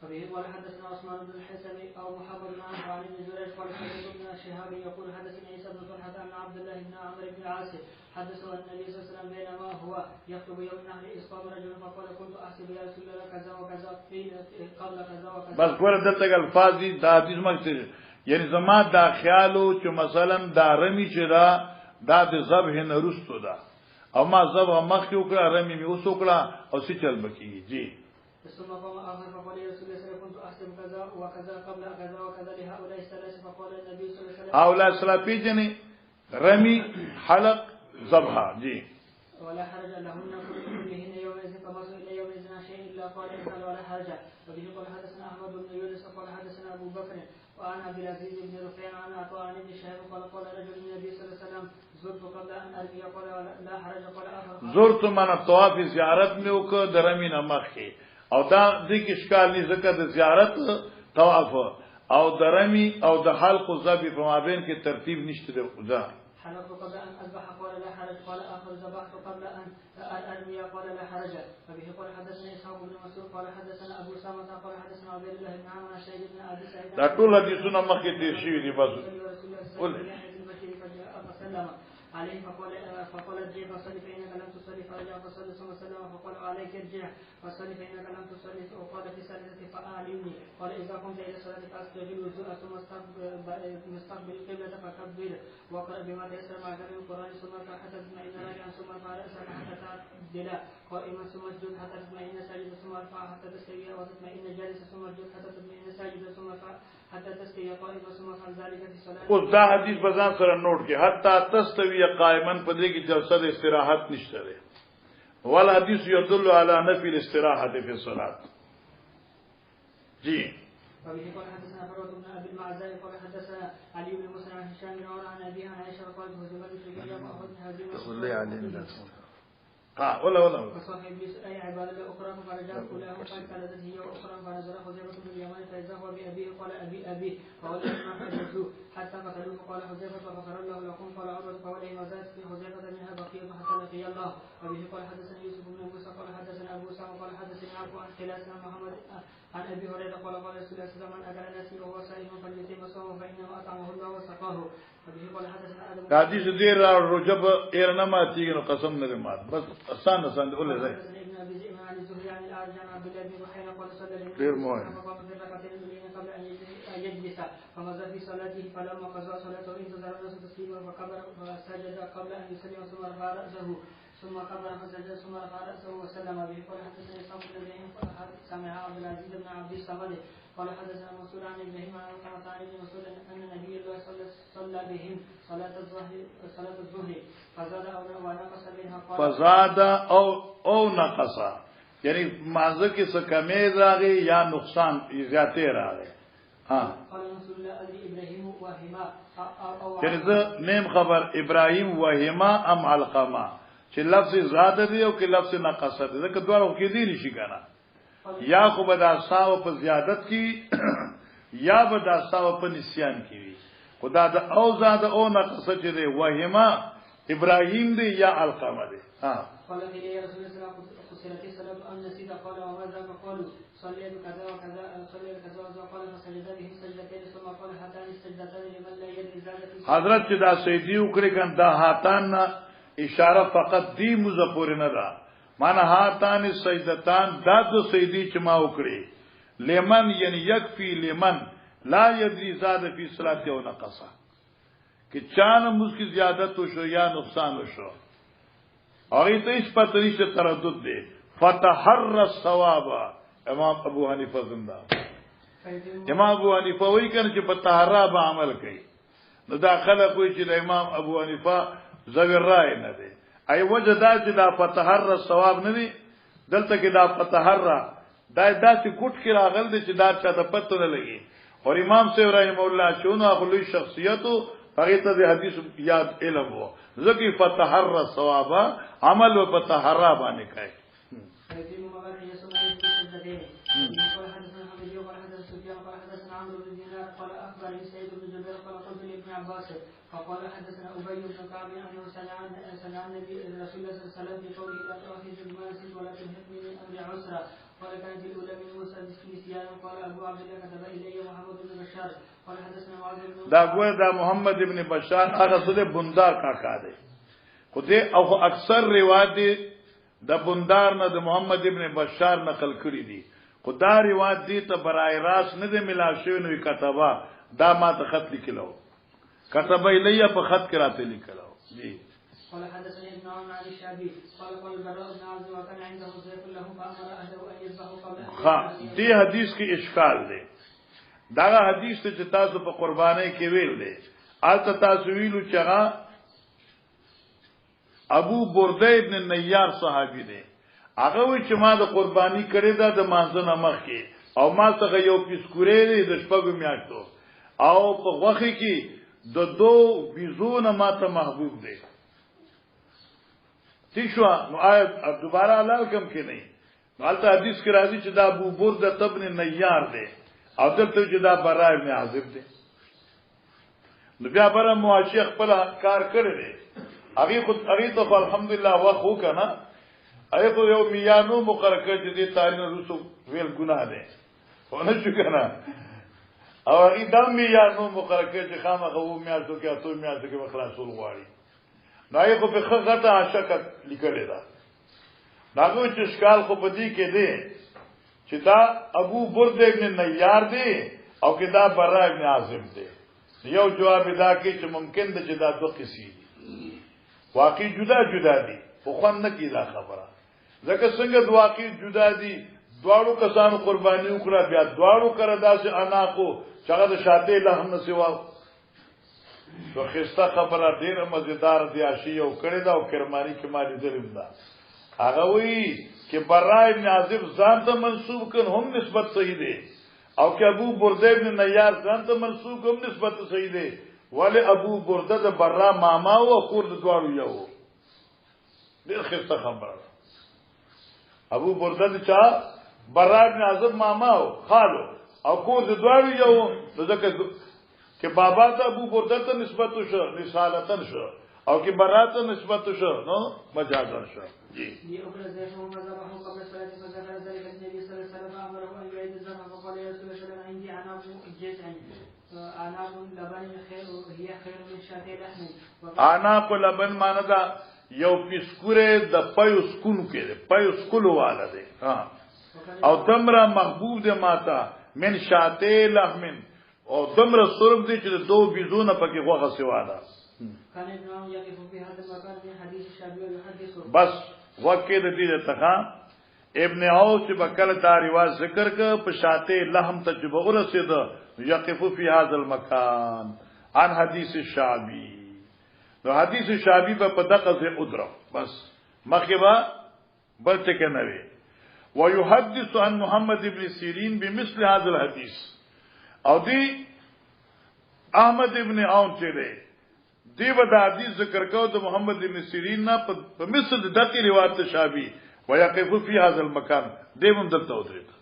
فبه قال حدثنا عثمان بن الحسن او محمد بن عمرو عن ابن جريج قال حدثنا ابن شهاب يقول حدثنا عيسى بن طلحه ان عبد الله بن عمرو بن العاص حدثه ان النبي صلى الله عليه وسلم بينما هو يخطب يوم النحر اذ قام رجل فقال كنت احسب يا رسول الله كذا وكذا قبل كذا وكذا بس ګور دلته الفاظ دي د حدیث مکتب یعنی زما دا خیالو چې مثلا دا رمی چې دا د ذبح نه رستو ده او ما ذبح مخ یو کړه رمی می اوس وکړه او څه چل بکی جی ثم قام آخر فقال يا رسول الله كنت أحسب كذا وكذا قبل كذا وكذا لهؤلاء الثلاثة فقال النبي صلى الله عليه وسلم هؤلاء الثلاثة جني رمي حلق ذبحة جي ولا حرج لهن كلهن يومئذ فمصر إلى يومئذ شيء إلا قال افعل ولا حرج وبه قال حدثنا أحمد بن يونس قال حدثنا أبو بكر وعن عبد العزيز بن رفيع عن عطاء عن ابن شهاب قال رجل من النبي صلى الله عليه وسلم زرت قبل أن أرمي قال لا حرج قال آخر زرت من الطواف زيارت مې وکړه د رمي نه مخکې او دا د کې اشکال نه ذکر د زیارت طواف او د رمی او د حلق او ذبح په مابین کې ترتیب نشته ده حلقت قبل ان اذبح قال لا حرج قال اخر ذبحت قبل ان ارمي قال لا حرج فبه قال حدثنا اسحاق بن مسعود قال حدثنا ابو سامه قال حدثنا عبد الله بن عمرو عن شهيد بن ابي سعيد دا ټول حدیثونه مخکې تیر شوي دي بس عليه فقال ارجع فصلي فإنك لم تصلي فرجع فصلي ثم سلم فقال عليك ارجع فصلي فإنك لم تصلي وقال في ثالثة فأعلمني قال إذا قمت إلى الصلاة فأستغفر الوضوء ثم مستقبل القبلة فكبر وقرأ بما تيسر مع كلام القرآن ثم اركع حتى تطمئن راكعا ثم ارفع رأسك حتى تعدل قائما ثم اسجد حتى تطمئن ساجدا ثم ارفع حتى تستوي وتطمئن جالسا ثم اسجد حتى تطمئن ساجدا ثم ارفع حتى تستوي قائما ثم افعل ذلك في الصلاة. اوس دا حدیث بزان سره نوٹ کې حتی تستوي قائما پدې کې جلسه د استراحت نشته ده ول حدیث يدل على نفي الاستراحه في الصلاه جی وبه قال حدثنا فروة بن ابي المعزاء قال حدثنا علي بن مسلم عن هشام بن عمر عن ابيه عن عائشه قالت هزمت الشجاع فاخذت هزيمه ها ولا وصاحب أي عبادة أخرى فرجعت كلهم قد كانت هي وأخرى فنزل حذيفة بن اليمان فإذا هو بأبيه قال أبي فولد ما حدثوا حتى قتلوه فقال حذيفة فغفر الله لكم قال عروة فولئن وزادت في حذيفة منها بقية حتى لقي الله وبه قال حدثنا يوسف بن موسى قال حدثنا أبو سعد قال حدثني عفو عن خلاسنا محمد عن أبي هريرة قال قال رسول الله صلى الله عليه وسلم من أكل ناسي وهو صائم فليتم صومه فإنه أطعمه الله وسقاه وبه قال حدثنا آدم حدیث دیر رجب ایرنما تیگن قسم نرمات بس آسان آسان قول لے غير مهم قبل أن يجلس فمضى في صلاته فلما قضى صلاته انتظر الناس تسليما فكبر فسجد قبل أن يسلم ثم رفع رأسه ثم كبر فسجد ثم رفع رأسه وسلم به قال حدثنا إسحاق بن إبراهيم سمع عبد العزيز بن عبد الصمد قال حدثنا منصور عن إبراهيم عن قرة عن ابن مسعود أن النبي الله صلى بهم صلاة الظهر فزاد أو نقص منها فزاد او نقص یعنی مازه کې څه کمی راغی یا نقصان زیاتې راغی ها قال رسول الله ابراهيم وهما یعنی زه نیم خبر ابراهيم وهما ام علقما چې لفظ زاد دی او کې لفظ نقص دی ځکه دواړو کې دی نشي کنه یا خو به دا ساو په زیادت کې یا به دا ساو په نسیان کې وي خدا دا او زاد او نقص چې دی وهما ابراهيم دی یا علقما دی ها قال لي رسول الله صلى الله عليه وسلم قصرت الصلاة أن نسيت قال وماذا فقالوا صلي بكذا وكذا صلي بكذا وكذا قال فسجد به سجدتين ثم قال هاتان السجدتان لمن لا يدري زادت حضرت چې دا سیدی وکړي کنه دا هاتان اشاره فقط دی مزپور نه ده معنا هاتان السجدتان دا دو سیدی چې ما وکړي لمن یعنی یکفی لمن لا يدري زاد فی صلات او نقص کہ چانه مسکی زیادت وشو یا نقصان وشو اور تو اس پر طریقے سے تردد دے فتحر الثواب امام ابو حنیفہ زندہ امام ابو حنیفہ وہی کہنا کہ فتحرہ با عمل کئی نو داخلہ کوئی چیز امام ابو حنیفہ زویر رائے نہ دے ای وجہ دا چی دا فتحر الثواب نہ دی دلتا کہ دا فتحرہ دا سی کٹ کی راغل دے چی دا چاہتا پتہ نہ لگی اور امام سے رحمہ اللہ چونو اخلوی شخصیتو فقیتا دے حدیث یاد علم ہو ذکی فتحر الثواب عمل و فتحرہ بانے کہے فقال حدثنا أبي بن كعب أنه سمع النبي رسول الله صلى الله عليه وسلم بقوله لا تؤخذ بما نسيت ولا تلهكني من أمر عسرا قال كانت الأولى من موسى نسيان قال أبو عبد الله كتب إلي محمد بن بشار قال حدثنا معاذ بن دا گویا دا محمد ابن بشار هغه سره بندار کاکا دی خو دې او اکثر روایت دی د بندار نه د محمد ابن بشار نقل کړی دي خدا روایت دی ته برای راست نه دی ملا شوی نو کتابه دا ما ته خط لیکلو كتب إلي فخط كرات لي كلام جي قال حدثني ابن عمرو عن الشعبي قال البراء بن عازب وكان عنده سيف له فأمر أهله أن يذبحوا قبل دي حدیث کی اشکال دے دا حدیث ته تاسو په قربانۍ کې ویل دي آلته تاسو ویلو چې ابو برده ابن النيار صحابي دی هغه وی چې ما د قرباني کړې ده د مانځنه مخ کې او ما څنګه یو پیسکورې دی د شپږو میاشتو او په وخت کې د دو ویزونه ماته محبوب دی تیشوا نو آیت دوباره حلال کم کې نه مالته حدیث کې راځي چې دا ابو برده ابن النيار دی او دلته چې دا براء ابن عازب دی نو بیا بره مواشی خپل کار کړی دی هغه ته الحمدلله واخو کنه هغه خو یو میانو مقرر کړی چې تاریخ رسو ویل ګناه دی ونه شو کنه او هغه دم میانو مقرر کړی چې خامخا وو میاشتو کې اتو میاشتو کې خلاصول غواړي نو هغه په خغته عاشق لیکل دا داغه چې اشکال خو پدې کې دی چې دا ابو برده ابن النيار دی او کې دا براء ابن عازب دی یو جواب دا کې چې ممکن ده چې دا دوه قصې دي واقعي جدا جدا دي خو خوان نه کی دا خبره ځکه څنګه د واقعي جدا دي دواړو کسانو قرباني وکړه بیا دواړو کړه داسې انا کو چې هغه د شاته له هم نه سوا تو خسته خبره ډیره مزیدار دی عاشی او کړه دا او کرمانی کې مالي ظلم ده هغه وی چې براء ابن عازب ځان ته منسوب کړي هم نسبت صحیح دی او کہ ابو برده ابن النيار ځان ته منسوب هم نسبت صحیح دی ولی ابو برده د براء ماما او خور د دواړو یو ډیر خسته خبره ابو برده چا برا ابن عازب ماما او خالو او کور د دوړي یو ځکه چې بابا ته ابو برده ته نسبت شو رسالتن شو او کې برا ته نسبت شو نو مجازن شو جی عناق لبن معنی دا یو پیسکوره د پيو سکون کې پيو سکولو والا دی ها او دمره محبوب دی ماتا من شاته لحمن او دمره سرب دی چې دو بيزونه پکې غوغه سیواله بس وکه د دې ته ابن عوف چې بکل دا رواج ذکر ک په شاته لحم ته چې بغرسید یقف فی هذا المکان عن حدیث الشعبی نو حدیث شعبی په دقه سے ادرو بس مخبا بل څه کې نه وي ويحدث عن محمد ابن سیرین بمثل هذا الحديث او دی احمد ابن عون چې دی و دا حدیث ذکر کو د محمد ابن سیرین نه په مثل دغه روایت شعبی ويقف في هذا المكان دیوم دلته ودرید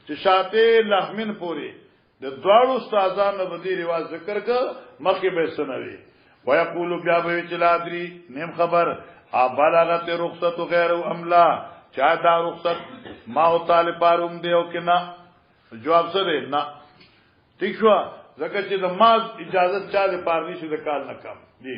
چې شاته لحمن پوری د دواړو استادانو په دې روایت ذکر ک مخکې به سنوي ويقول بیا به چلادری نیم خبر ابلغت رخصت غیر املا چا دا رخصت ما او طالب پاروم دیو کنا جواب سره نه ٹھیک شو زکه چې د ماز اجازه چا د پارني شو د کال نه کم دی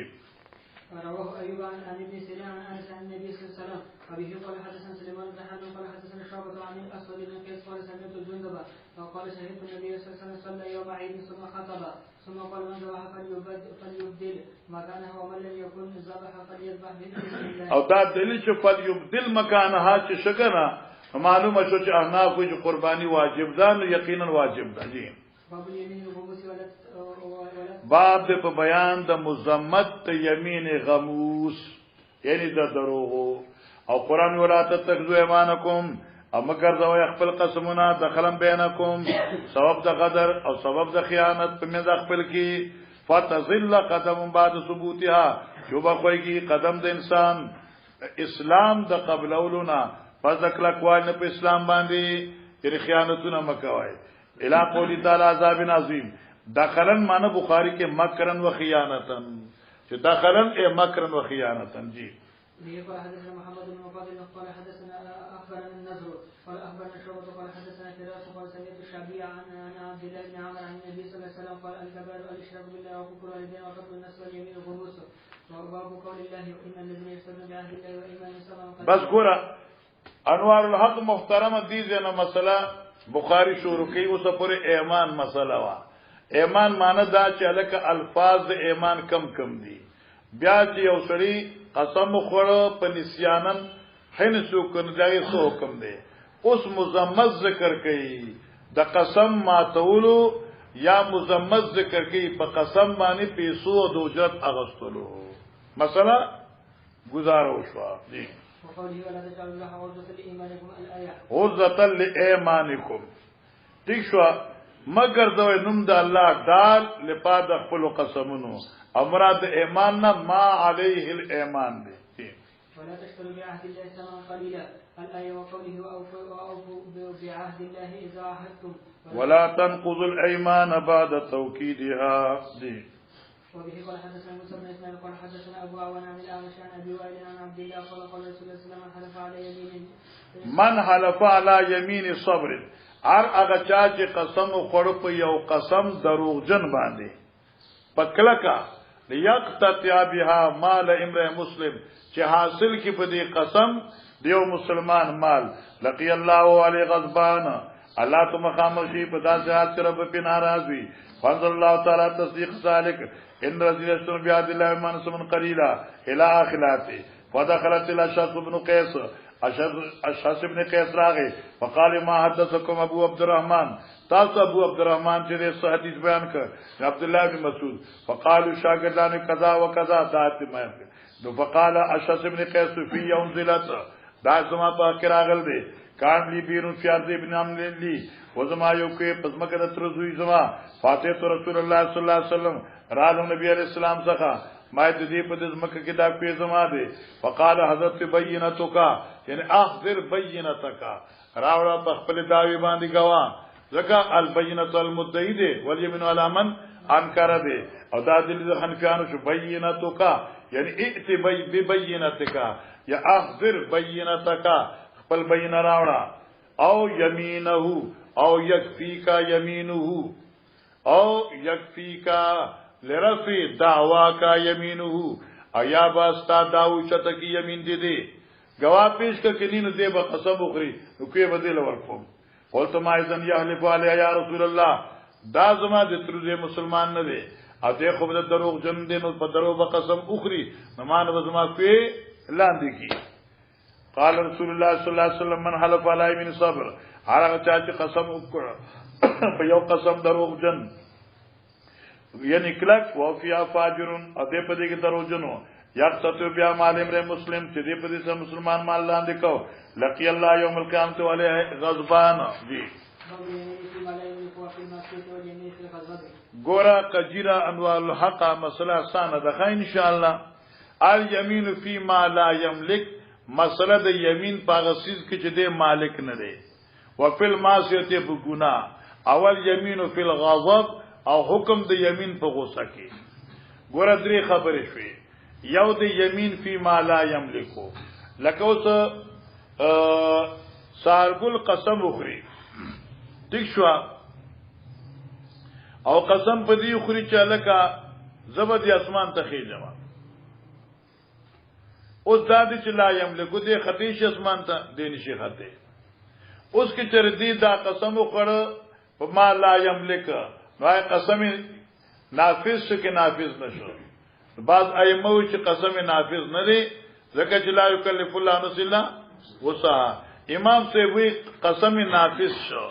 رواه ايوب عن ابن سيرين عن انس عن النبي صلى الله عليه وسلم ابي قال حدثنا سليمان بن حرب قال حدثنا شعبة عن الاسود بن قيس قال سمعت الجندب وقال شهدت النبي صلى الله عليه وسلم صلى يوم عيد ثم خطب ثم قال من ذبح فليبدل مكانه ومن لم يكن ذبح فليذبح بسم الله او دا دلیل چې فليبدل مكانها چې شګنا معلومه شو چې احناف کوئی قرباني واجب ده نو یقینا واجب ده جی باب د په بیان د مزمت یمین غموس یعنی د دروغو او قران ولا تتخذوا ایمانکم او مگر ذو خپل قسمونه دخلن بینکم سبب د غدر او سبب د خیانت په مزه خپل کی فتزل قدم بعد ثبوتها شوبه کوي قدم د انسان اسلام د قبل اولنا فذکل کوال نه په اسلام باندې یعنی خیانتونه مکوای الى قول تعالی عذاب عظیم دخلن معنی بخاری کے مکرن و خیانتن جو دخلن اے مکرن و خیانتن جی قال حدثنا محمد بن مقاتل قال حدثنا اخبرنا النضر قال اخبرنا شعبة قال حدثنا فراس قال سمعت الشعبي عن عبد الله بن عمرو عن النبي صلى الله عليه وسلم قال الكبائر الاشراك بالله وكفر والدين وقتل النفس واليمين الغموس وباب قول الله ان الذين يشترون بعهد الله وايمانهم سواء بس ګوره انوار الحق محترم دي زنه مسله بخاری شروع کی اوسه پورې ایمان مسله وا ایمان معنی دا چې الکه الفاظ د ایمان کم کم دي بیا چې یو سړی قسم خوړ په نسیانن حین سو کنه دغه سو حکم دی اوس مزمت ذکر کوي د قسم ماتولو یا مزمت ذکر کوي په قسم باندې پیسو او د اجرت اغستلو مثلا گزارو شو دی وقوله ولا تجعلوا الله عرضة لإيمانكم الآية عرضة لإيمانكم ٹھیک شو مگر دوی نوم د الله دال لپاد خپل قسمونو امراد ایمان نه ما علیه الایمان دی ولا تشتروا بعهد الله ثمنا قليلا الآية وقوله وأوفوا بعهد الله إذا عاهدتم ولا تنقضوا الأيمان بعد توكيدها دی وبه قال حدثنا موسى بن اسماعيل قال حدثنا ابو عوان عن الاعمش عن ابي وائل عن عبد الله قال قال رسول الله صلى الله عليه وسلم من حلف على يمين صبر هر هغه چا چې قسم خوړ په یو قسم دروغجن باندې پکلکا ليقتطع بها مال امرئ مسلم چې حاصل کی په دې قسم دیو مسلمان مال لقي الله علی غضبان الله تو مخامخ شي په داسې حالت سره په ناراض وي فضل الله تعالی تصدیق ذلك ان رضي الله بعد الله من سمن قليلا الى اخلاته فدخلت الى شخص بن قيس اشعث ابن قيس راغي فقال ما حدثكم ابو عبد الرحمن تاسو ابو عبد الرحمن چې د حدیث بیان کړ عبد الله بن مسعود فقالوا شاګردان قضا وقضا ذات ما نو فقال اشعث ابن قيس في انزلت دا زما په کراغل دي کان لی بیرون فیاض ابن عمرو لی وزما یو کې پزمکه د ترزوی زما فاتح رسول الله صلی الله علیه وسلم رالو نبی علیہ السلام څخه ما دې په دې مکه کې دا پیزما دي فقال حضرت بینتک یعنی احذر بینتک راوړه په خپل داوی باندې گواه ځکه البینۃ المدعی دي والیمن علی من انکر دي او دا دلیل حنفیانو شو بینتک یعنی ائت ببینتک یا احذر بینتک خپل بین راوړه او یمینه او یکفیکا یمینه او یکفیکا لرفی دعوا کا یمینه او یا باستا داو چته کی یمین دي دي گواه پیش ک کینو دې به قسم اخري نو کې بدل ورکوم قلت ما اذن یحلف علی یا رسول الله دا زما د تر مسلمان نه دی او دې خو د دروغ جن دي نو په درو به قسم اخري نمان وزما په لاندې کی قال رسول الله صلی الله علیه وسلم من حلف علی من صبر هغه چا چې قسم وکړ په یو قسم دروغ جن یعنی کلک وفیا فاجرون او دې په دې کې دروژنو یقتو بیا مال امر مسلم چې دې په دې سره مسلمان مال لاندې کو لقي الله یوم القیامت علیه غضبان جی ګورا قجرا انوار الحق مسله سانه ده ان شاء الله الیمین فی ما لا یملک مسله د یمین په غسیز کې چې دې مالک نه دی وفل معصیت په ګناه اول یمین فی الغضب او حکم د یمین په غوسه کې ګوره درې خبرې شوې یو د یمین فی ما لا یملکو لکه اوس سارګل قسم وخوري ټیک شو او قسم په دې وخوري چې لکه زبد اسمان ته خېجم اوس دا چې لا یملکو دې خطیش اسمان ته دې نشي خطه اوس کې چر دې دا قسم وخوره په ما لا یملک نو قسم نافذ شو کې نافذ نشو بعض ائمه چې قسم نافذ نه دي ځکه چې لا یکلف الله نفسا الا وسعها امام سے وی قسم نافذ شو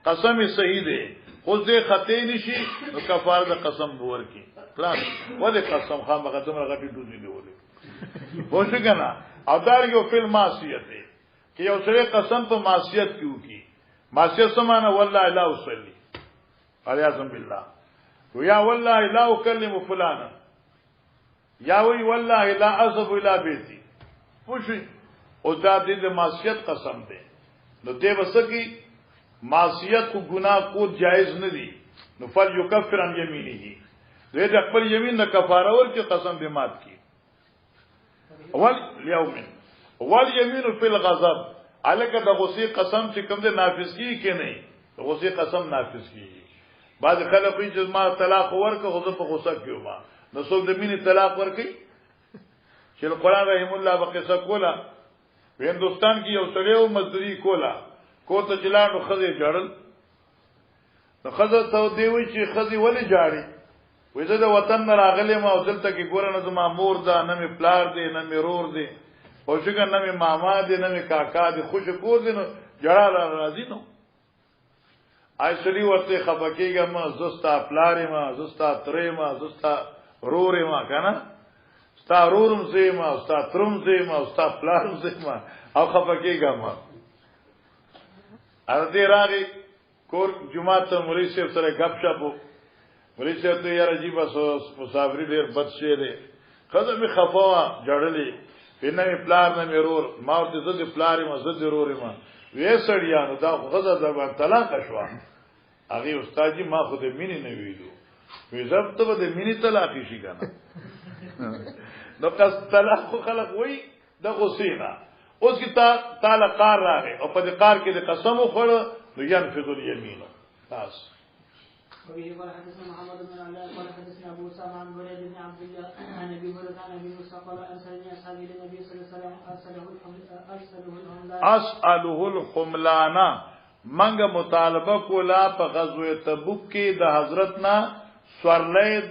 قسم صحیح دی خو دې خطې نشي نو کفاره د قسم بور کی پلان ولې قسم خامخا دمر غټي دوزي دی ولې پوه شو کنه او دا یو فل معصیت دی چې یو سره قسم په معصیت کیو کی معصیت سمانه والله لا اصلي علیاذ بالله ویا والله لا اکلم فلانا یا وی والله لا اذهب الى بیتی پوښی او دا دې معصیت قسم ده نو دې وسکی معصیت کو گناہ کو جائز نه دي نو فل یکفر عن یمینه دې خپل یمین نه کفاره ورکړي قسم به مات کی اول یوم اول یمین فی الغضب الکه د غصې قسم چې کوم دې نافذ کی کې نه د غصې قسم نافذ کی بعض خلک چې ما طلاق ورکړه غصه په غصه کیو ما نو څوک د مینې طلاق ورکړي چې قرآن رحم الله بقصه کولا هندستان کې یو سړیو مزدوری کولا کوته چلانو خزه جړل نو خزه ته دی وی چې خزه ولې جاړي وې زه د وطن نه راغلی ما او دلته کې ګورنه زما مور ده نه می پلار دی نه می رور دی او څنګه نه می ماما دی نه می کاکا دی خوش کور دی نو جړا راځي نو ایسلی ورته خبکیګه ما زستا پلاری ما زستا ترې ما زستا رورې ما کنه ستا رورم زېما ستا ترم زېما ستا پلارم زېما او خبکیګه ما ار دې راغی کور جمعه ته مولوی صاحب سره غپ شپ مولوی صاحب ته یاره جی بس مسافری ډیر بد شه دی خزه می خفوا جړلې پینې می پلار نه می رور ما ورته زده پلار ما زده رور ما وې سړیانو دا غزه زبر طلاق شو هغه استاد جی ما خو دې مینې نه ویلو وې زب ته دې مینې طلاق شي کنه نو کس طلاق خلق وای د غسینا اوس کی تعالی قار راغی او په دې قار کې د قسم خوړ نو ينفذ اليمين خاص وبه قال حدثنا محمد بن علاء قال حدثنا ابو اسامه عن بريد بن عبد الله عن ابي هريره عن ابي موسى قال ارسلني اصحابي للنبي صلى الله عليه وسلم اساله الحملان منګه مطالبه کولا په غزوه تبوک کې د حضرتنا سورلید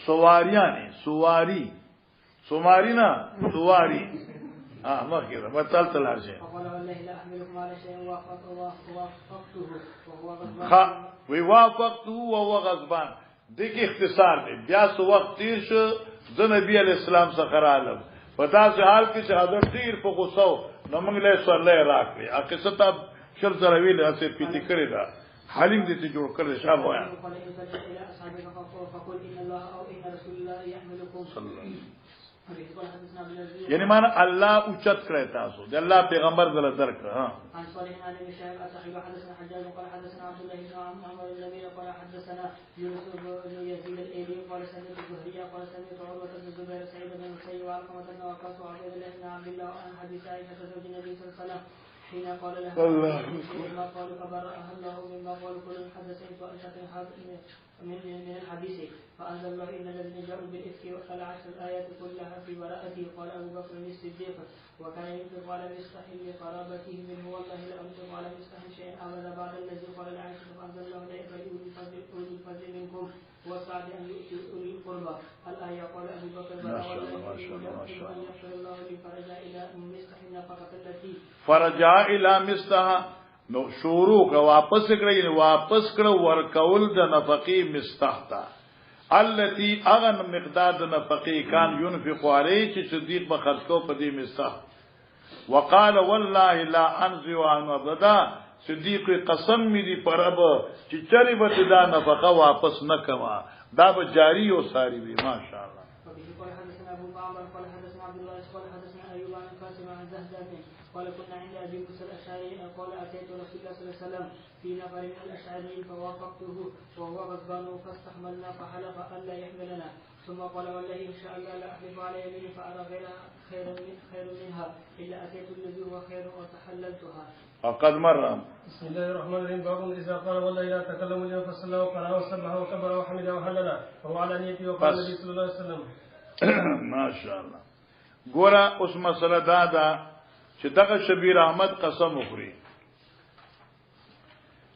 سواریانی سواری سومارینا سواری ما كده ما تلتل هرشي فقال والله لا احملكم على شيء وافقته وهو غضبان وافقته وهو غضبان دغه اختصار دی بیا سو وخت تیر شو د نبی علی السلام څخه رالم په تاسو حال کې چې حضرت تیر په غوسو نو موږ له سوال راکړي اقصه ته شل سره ویل اسه پیتی کړی دا حلیم دې ته جوړ کړل شاب وایا قال إن ترجع إلى أصحابك فقل إن الله أو إن رسول الله يحملكم صلی الله علیه وسلم. وبه قال حدثنا عبد العزيز یعنی معنا الله اوچت کړی تاسو د الله پیغمبر دل درک ها عن صالح عن ابي شهاب صاحب حدثنا حجاج قال حدثنا عبد الله بن عمر النبي قال حدثنا يوسف بن يزيد الايلي قال سمعت الزهري قال سمعت عروه بن الزبير سعيد بن المسيب وعلقمه بن وقاص وعبد الله بن عبد الله عن حديث عائشه زوج النبي صلى الله عليه وسلم حين قال لها ما قالوا فبرأها الله مما قالوا كل حدث من الحديث فأنزل الله إن الذين جاءوا بالإفك وخلعت الآيات كلها في براءته قال أبو بكر الصديق وكان ينفق على مصطح لقرابته منه والله لا أنفق على مصطح شيئا أبدا بعد الذي قال لعائشة فأنزل الله لا يقبل أولي الفضل منكم والسعد أن يؤتي أولي القربى الآية قال أبو بكر بلى والله أن يغفر الله لي فرجع إلى مصطح النفقة التي فرجع الى مصطح نو شروع کا واپس کړی واپس کړو ورکول د نفقې مستحتا التي اغن مقدار د نفقې کان ينفق علی چې صدیق به خرج کو په دې مستح وقال والله لا انزع عن ابدا صدیق قسم می دی پرب چې چری به دا نفقه واپس نکما دا به جاری او ساری وي ماشاءالله قال حدثنا ابو معمر قال حدثنا عبد الله قال حدثنا ايوب عن قاسم عن زهد قال كنا عند ابي موسى الاشعري قال اتيت رسول الله صلى الله عليه وسلم في نفر من الاشعري فوافقته وهو غضبان فاستحملنا فحلف الا يحملنا ثم قال والله ان شاء الله لا احلف على يميني فارى غيرها خير منها الا اتيت الذي هو خير وتحللتها فقد مر بسم الله الرحمن الرحيم باب اذا قال والله لا تكلم اليوم فصلى وقرا وسبح وكبر وحمد وهلل وهو على نيته وقال النبي صلى الله عليه وسلم ماشاءالله ګوره اوس مسله دا ده چې دغه شبیر احمد قسم وخوري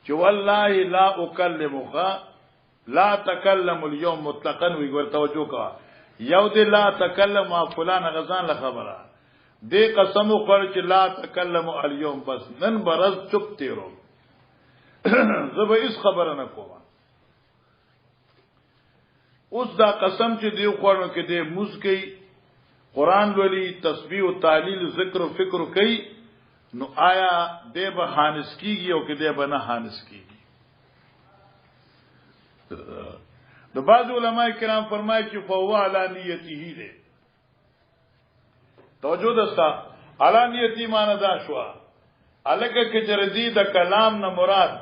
چې والله لا اکلمک لا تکلم اليوم مطلقا وی ګور توجه کا یو دې لا تکلم فلان غزان له خبره دې قسم وخور چې لا تکلم اليوم بس نن برز چپ تیرو زه به هیڅ خبره نه کوم اوس دا قسم چې دی خوړو کې دی موسکی قران ولی تسبیح او تعلیل ذکر او فکر کوي نو آیا دی به حانس کیږي او کې دی به نه حانس کیږي د بعض علماء کرام فرمایي چې فهو علی نیته دی توجه دستا علی نیتی معنی دا شو الکه کې جردی د کلام نه مراد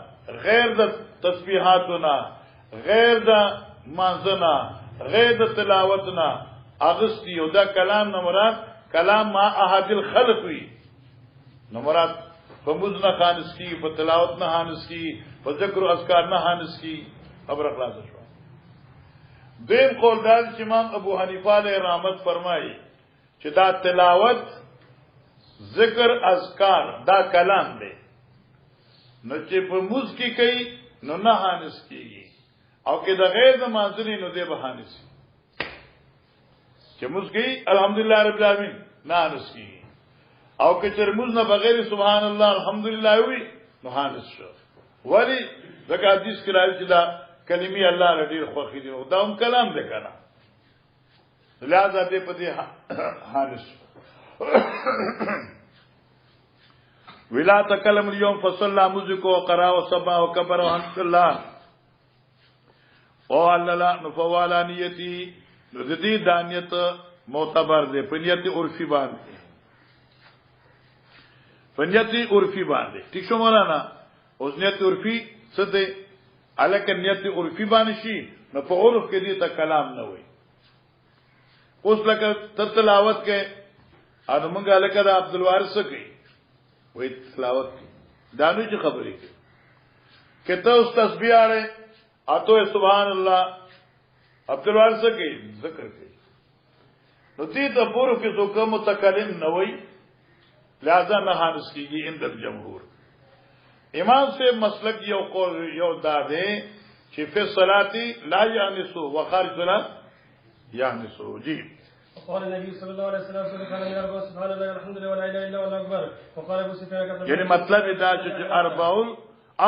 غیر د تسبیحاتنا غیر د منځنا غیر د تلاوتنا اغسطی او دا کلام نه مراد کلام ما احد الخلق وی نو مراد په موږ نه خانس کی په تلاوت نه خانس کی په ذکر او اذکار نه خانس کی خبر خلاص شو دیم قول دا چې امام ابو حنیفه علیه رحمت فرمایي چې دا تلاوت ذکر اذکار دا کلام دی نو چې په موږ کې کوي نو نه خانس کیږي او کې د غیر د مانځنی نو دی به خانس چې موږ کې الحمدلله رب العالمین نه خانس کیږي او که چرموز نه بغیر سبحان الله الحمدلله وی نو حانس شو ولی ځکه حدیث کې راځي چې دا کلمې الله رضی خوخي دي او دا هم کلام دی کنه لہذا دې په دې حانس ولا تکلم اليوم فصلى مزق وقرا وصبا وكبر وحمد الله او الله نفوالانیتی دې دانیت معتبر دی په نیت عرفي باندې فنیتی عرفی باندې ٹھیک شو مولانا اوس نیت عرفی څه دی الکه نیت عرفی باندې شي نو په عرف کې دې ته کلام نه وي اوس لکه تلاوت کې انو موږ الکه د عبد الوارث کوي وې تلاوت دانو چې خبرې کوي کته اوس تسبیح اړه اته سبحان الله عبد الوارث کوي ذکر کوي نو دې ته پورو کې څوک متکلم نه وي لہذا نہ حانس کیږي عند الجمهور امام سے مسلک یو قول یو دادے چې فی الصلاۃ لا یانسو وخارج الصلاۃ یانسو جی وقال النبي صلى الله عليه وسلم سبحان الله سبحان الله الحمد لله ولا اله الا الله اكبر وقال ابو سفيان یعنی مطلب دا چې اربعون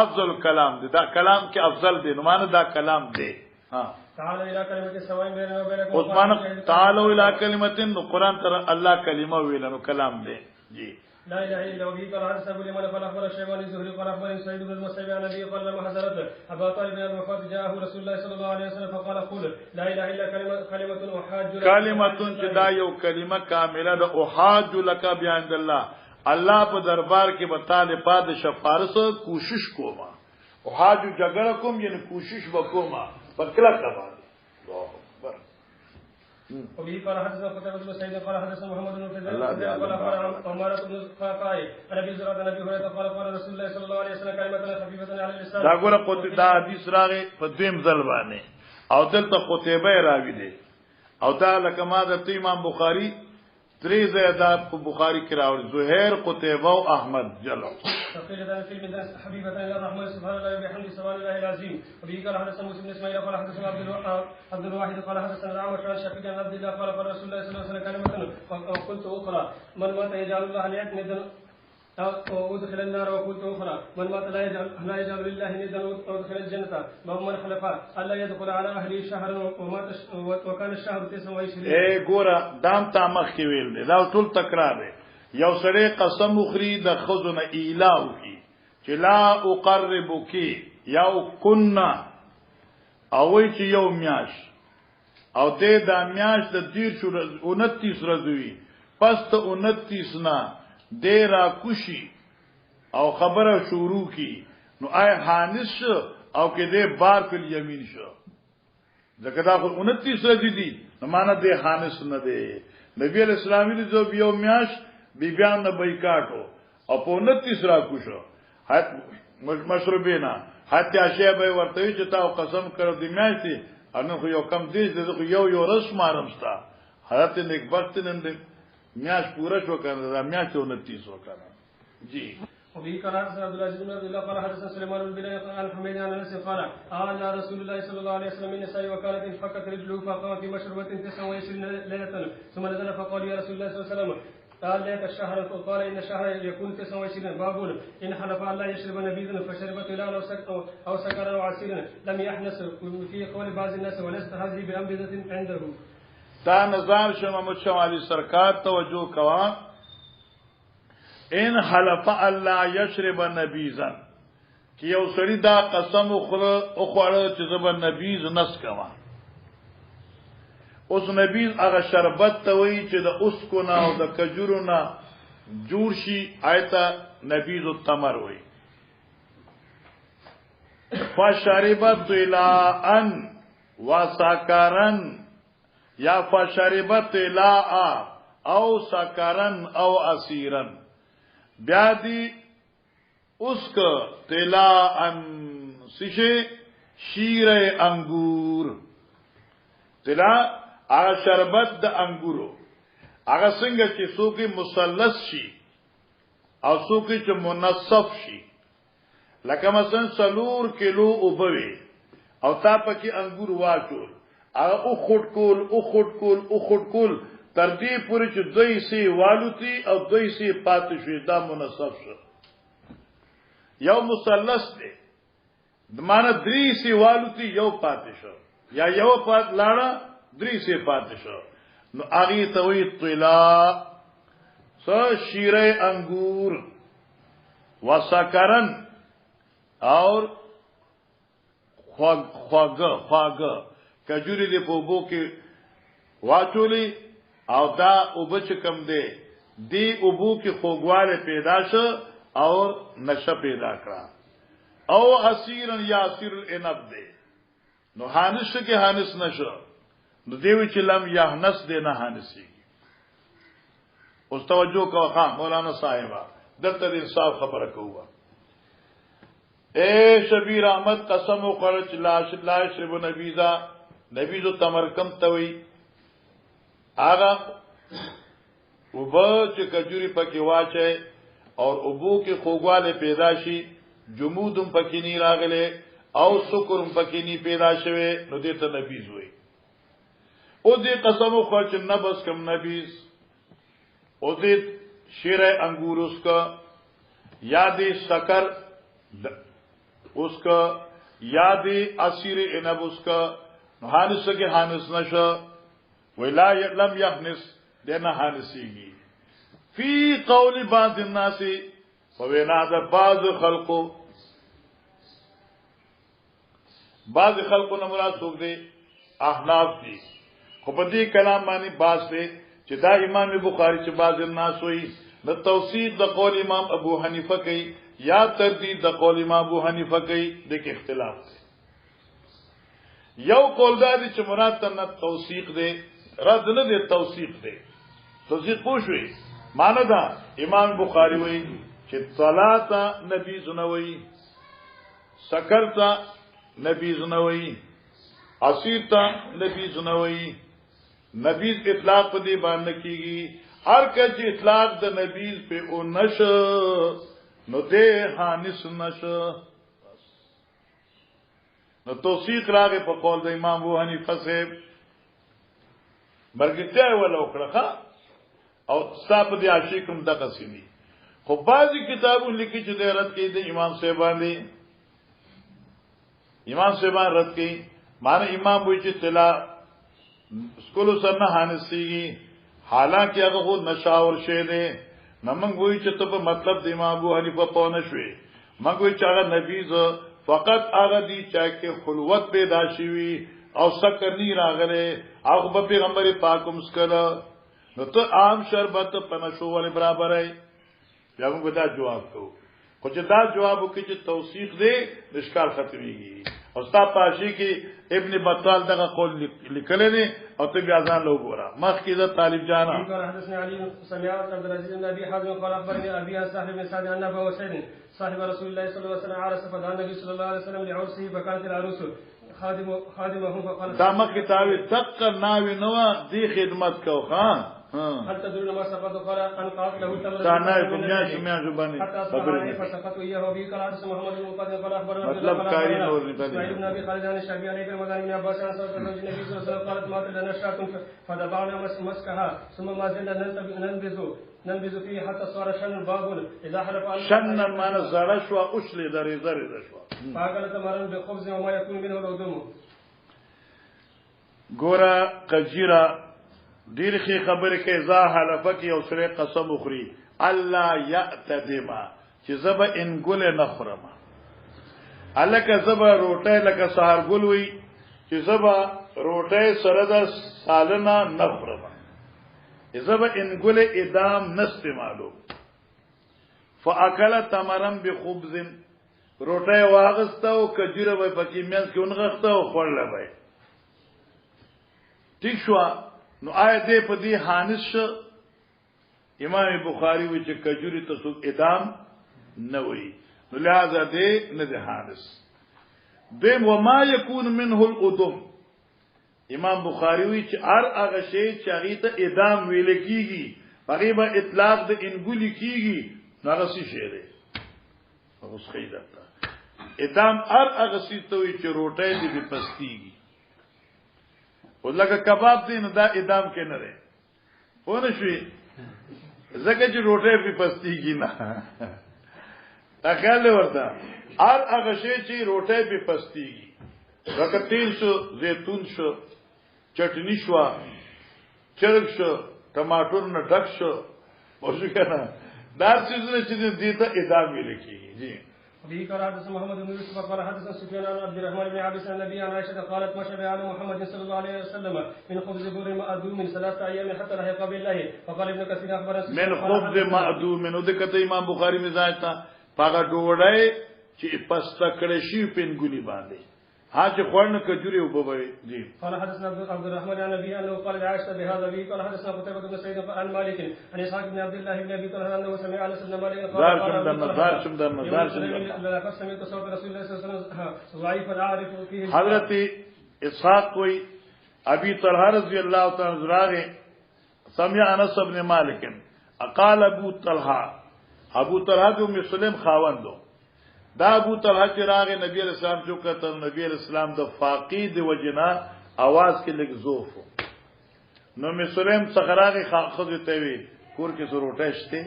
افضل کلام دی دا کلام کې افضل دی نو معنی دا کلام دی ها تعالوا الى كلمه سواء بيننا وبينكم عثمان تعالوا الى كلمه نو قران تر الله کلمه ویل نو کلام دی جی لا اله الا الله. وبه قال حدثنا ابو اليمان قال اخبر الشيباني الزهري قال اخبرني سعيد بن المسيب عن ابي قال لما حضرت ابا طالب بن الوفاه جاءه رسول الله صلى الله عليه وسلم فقال قل لا اله الا كلمه احاج لك کلمتون چې دا یو کلمه کامله ده احاج لك بیان الله الله په دربار کې به طالبات شفارس کوشش کوما احاج جګړه کوم یعنی کوشش وکوما پکلا کبا الله اکبر. وبه قال حدثنا قتيبة بن سعيد قال حدثنا محمد بن فضيل قال اخبر عمارة بن قعقاع عن ابي زرعة عن ابي هريرة قال قال رسول الله صلى الله عليه وسلم كلمة خفيفة على اللسان. دا ګوره قطب دا حدیث راغی په دویم ځل باندې او دلته قتيبه راوی دی او دا لکه ما د امام بخاری درې زیادات په بخاری کې راوړي زهير قتيبه او احمد جلو. تقول هذا الفيلم من حبيبة إلى الرحمن سبحان الله وبحمده سبحان الله العظيم. وبه قال حدثنا موسى بن اسماعيل قال حدثنا عبد الواحد قال حدثنا الأعمش عن شقيق عن عبد الله قال قال رسول الله صلى الله عليه وسلم كلمة وقلت أخرى من مات يجعل الله ندا وادخل النار وقلت أخرى من مات لا يجعل لله ندا وادخل الجنة باب من خلفاء ألا يدخل على أهله شهرا وكان الشهر 29. اے ګوره دام تا مخ کې ویل دا ټول تکرار دی یو سره قسم اخري د خذن الهو کی چې لا اقربک یو کنا او چې یو میاش او ته دا میاش د 29 ورځې پس ته 29 نه ډیرا کوشي او خبره شروع کی نو آی حانس او کې دې بار په یمین شو ځکه دا خو 29 ورځې دي نو معنا دې حانس نه دی. نبی اسلامي دې جو یو میاش بیبیان نه بایکاټو او په 29 را کوشو حت مشروبینا حتی اشیاء به ورته چې تا قسم کړو دی میاشتي ان خو یو کم دې دغه یو رس مارمستا حضرت نیک بخت نن دې میاش پورا شو کنه دا میاش 29 وکړه جی. وبه قال حدثنا عبد العزيز بن عبد الله قال حدثنا سليمان بن بلال عن حميد عن انس قال قال رسول الله صلى الله عليه وسلم من نساء وكانت انفكت رجله فقام في مشربة 29 ليلة ثم نزل فقال يا رسول الله صلى الله عليه وسلم قال لك الشهر فقال ان الشهر يكون 29 باب ان حلف ان لا يشرب نبيذا فشرب طلالا او سكرا او عسيرا لم يحنس في قول بعض الناس ولست هذه بانبذة عنده. تا نظام شمه مشوالی سرکار توجه کوا ان حلف الله یشرب نبیذا کی یو سړی دا قسم خوړه چې زب نبیذ نس کوا اوس نبیذ هغه شربت ته وی چې د اوسکو نه او د کجورو نه جوړ شي آیته نبیذ التمر وی فشربت لا ان وسکرن یا فشربت لا او سکرن او اسیرن بیا دی اس کا تلا ان سشے شیر انگور تلا آغا شربت د انگورو آغا سنگا چی سوکی مسلس شی او سوکی چی منصف شی لکه مثلا سلور کلو اوبوی او تا پکی انگور واچول آغا او خود کول تر دې پورې چې دوی سي والوتی او دوی سي پاتې شي دا منصف شو یو مثلث دی د معنا درې سي والوتی یو پاتې شو یا یو پات لاړه درې سي پاتې شو نو هغه ته وی طلا سو شیره انگور وسکرن اور خواګه کجوري دی په بو کې واچولي او دا اوبچ کم دی دی اوبو کی خوګواله پیدا شو اور نشه پیدا کړه او اسیرن یا اسیر الانب دی نو حانس کې حانس نشو نو دیوی چې لم یحنس دی نه حانسی اوس توجه کوه خان مولانا صاحبہ دلته انصاف خبره کوه اے شبیر احمد قسم او قرچ لا شرب نبیذا نبیذ تمرکم توي آغا اوبا چې کجوري پکې واچي او اوبو کې خوګواله پیدا شي جمودم پکې نی راغله او سکرم پکې نی پیدا شوه نو دې ته نبیذ وای او دې قسم خو چې نبس کم نبیذ او دې شیره انگور اس کا یادی سکر اس کا یادی اسیر انب اس کا حانس کے حانس نشا ولا لم يحنس دنا حانسیږي فی قول بعض الناس وینا د بعض خلقو نه مراد څوک دی احناف دي خو په دې کلام باندې باس دی چې دا امام بخاری چې بعض الناس وي د توصیف د قول امام ابو حنیفه کوي یا تردید د قول امام ابو حنیفه کوي د کې اختلاف دی یو قول دا دی چې مراد تن توثیق دی رد نه دی توثیق دی توثیق پوښوي معنی دا امام بخاری وایي چې صلات نبی زنوي سکرتا نبی زنوي اسیرتا نبی زنوي نبی اطلاق په دې باندې کیږي هر کله اطلاق د نبی په او نش نو دې حانس نش نو توثیق راغی په قول د امام ابو حنیفه صاحب مرګته ولا وکړه او صاحب دې عاشقم د قسمی خو بعضی کتابو لیکي چې د رد کې د امام صاحب باندې امام صاحب رد کې معنی امام وایي چې تلا سکولو سره نه حانسيږي حالانکه هغه خو نشاور شه دي نمنګ وایي چې ته په مطلب د امام ابو حنیفه په نه شوي موږ وایي چې هغه نبی فقط هغه دي چې خلوت پیدا شي او سکر نی راغله هغه په پیغمبر پاک مسکله نو ته عام شربت پنشو ول برابر ہے یا موږ دا جواب کوو خو چې دا جواب وکړي چې توثیق دی نشکار ختميږي او ستا پاشي کې ابن بطال دغه قول لیکل دي او ته بیا ځان له وګوره مخکې د طالب جانا حدثنا علي سمعت عبد العزيز بن ابي حازم قال اخبرني ابي صاحب بن سعد ان ابا وسيد صاحب رسول الله صلى الله عليه وسلم عرس فدعا النبي صلى الله عليه وسلم لعرسه فكانت العروس خادمهم فقال دا مخکې تاوي دق ناوي نو دی خدمت کو خان هل تدرون ما سقط قال ان قال له تمر كان يكميا شميا زباني خبر فسقط اياه وبي قال محمد بن مقدم قال اخبرنا مطلب كارين اور اسماعيل بن ابي خالد عن الشعبي عن ابن مدان بن عباس عن رسول الله صلى الله عليه وسلم قالت ما لنا شاة فدبعنا مسكها ثم ما زلنا ننبذ فيه حتى صار شن باب اذا حلف شن ما زرش واشل دري شو فاكلت مرن بخبز وما يكون منه الودم ګورا قجيرا ډیر خي خبره کې ذا حلفه کې او سره قسم اخري الله يعتدما چې زبا ان ګل نخرم الکه زبا روټه لکه سحر ګل وي چې زبا روټه سره د سالنا نخرم زبا ان ګل ادام نستعمالو فاكل تمرن بخبز روټه واغسته او کجوره به پکې مېز کې اونغخته او خورل به ٹھیک شو نو آیا دې په دې حانس امام بخاری وی چې کجوري ته ادام نه وي نو لہذا دې نه ده حانس دیم وما يكون منه الادم امام بخاری وی چې هر هغه شی چې هغه ته ادام ویل کیږي هغه به اطلاق د انګولي کیږي نو هغه څه شی دی اوس خیدا ادام هر هغه څه ته وی چې روټه دې پستیږي ولکه کباب دی نو دا ادام کې نه ده ونه شوي زکه چې روټه په پستیږي نه اخاله ورته هر هغه شی چې روټه په پستیږي لکه تیل شو زیتون شو چټنی شو چرګ شو ټماټر نه ډک شو ورشو کنه دا څه چې دې ته ادام ویل کیږي جی به قال حدثنا محمد بن يوسف قال حدثنا سفيان عن عبد الرحمن بن عباس عن النبي عن عائشة قالت ما شبع على محمد صلى الله عليه وسلم من خبز بر مأدوم من 3 أيام حتى لحق بالله وقال ابن كثير أخبرنا من خبز مأدوم من ودکته امام بخاری مزاج تا پاګه ډوړای چې پستکړې شي پنګولي باندې حاج خورن کجوري وبوي جی قال حدثنا عبد الرحمن عن ابي انه قال لعائشه بهذا به قال حدثنا قتيبة بن سعيد عن مالك عن اسحاق بن عبد الله بن ابي طلحه انه سمع انس بن مالك قال سمعت صوت رسول الله صلى الله عليه وسلم ضعيف العارف فيه حضرت اسحاق کوئی ابي طلحه رضي الله تعالى عنه سمع انس بن مالك قال ابو طلحه ام سلم خاوندو دا ابو طلحه چې راغی نبی علیہ السلام جو کتل نبی علیہ السلام د فاقید وجنا आवाज کې لګ زوف نو می سلیم څخه راغی خاخذ ته وی کور کې زروټه شته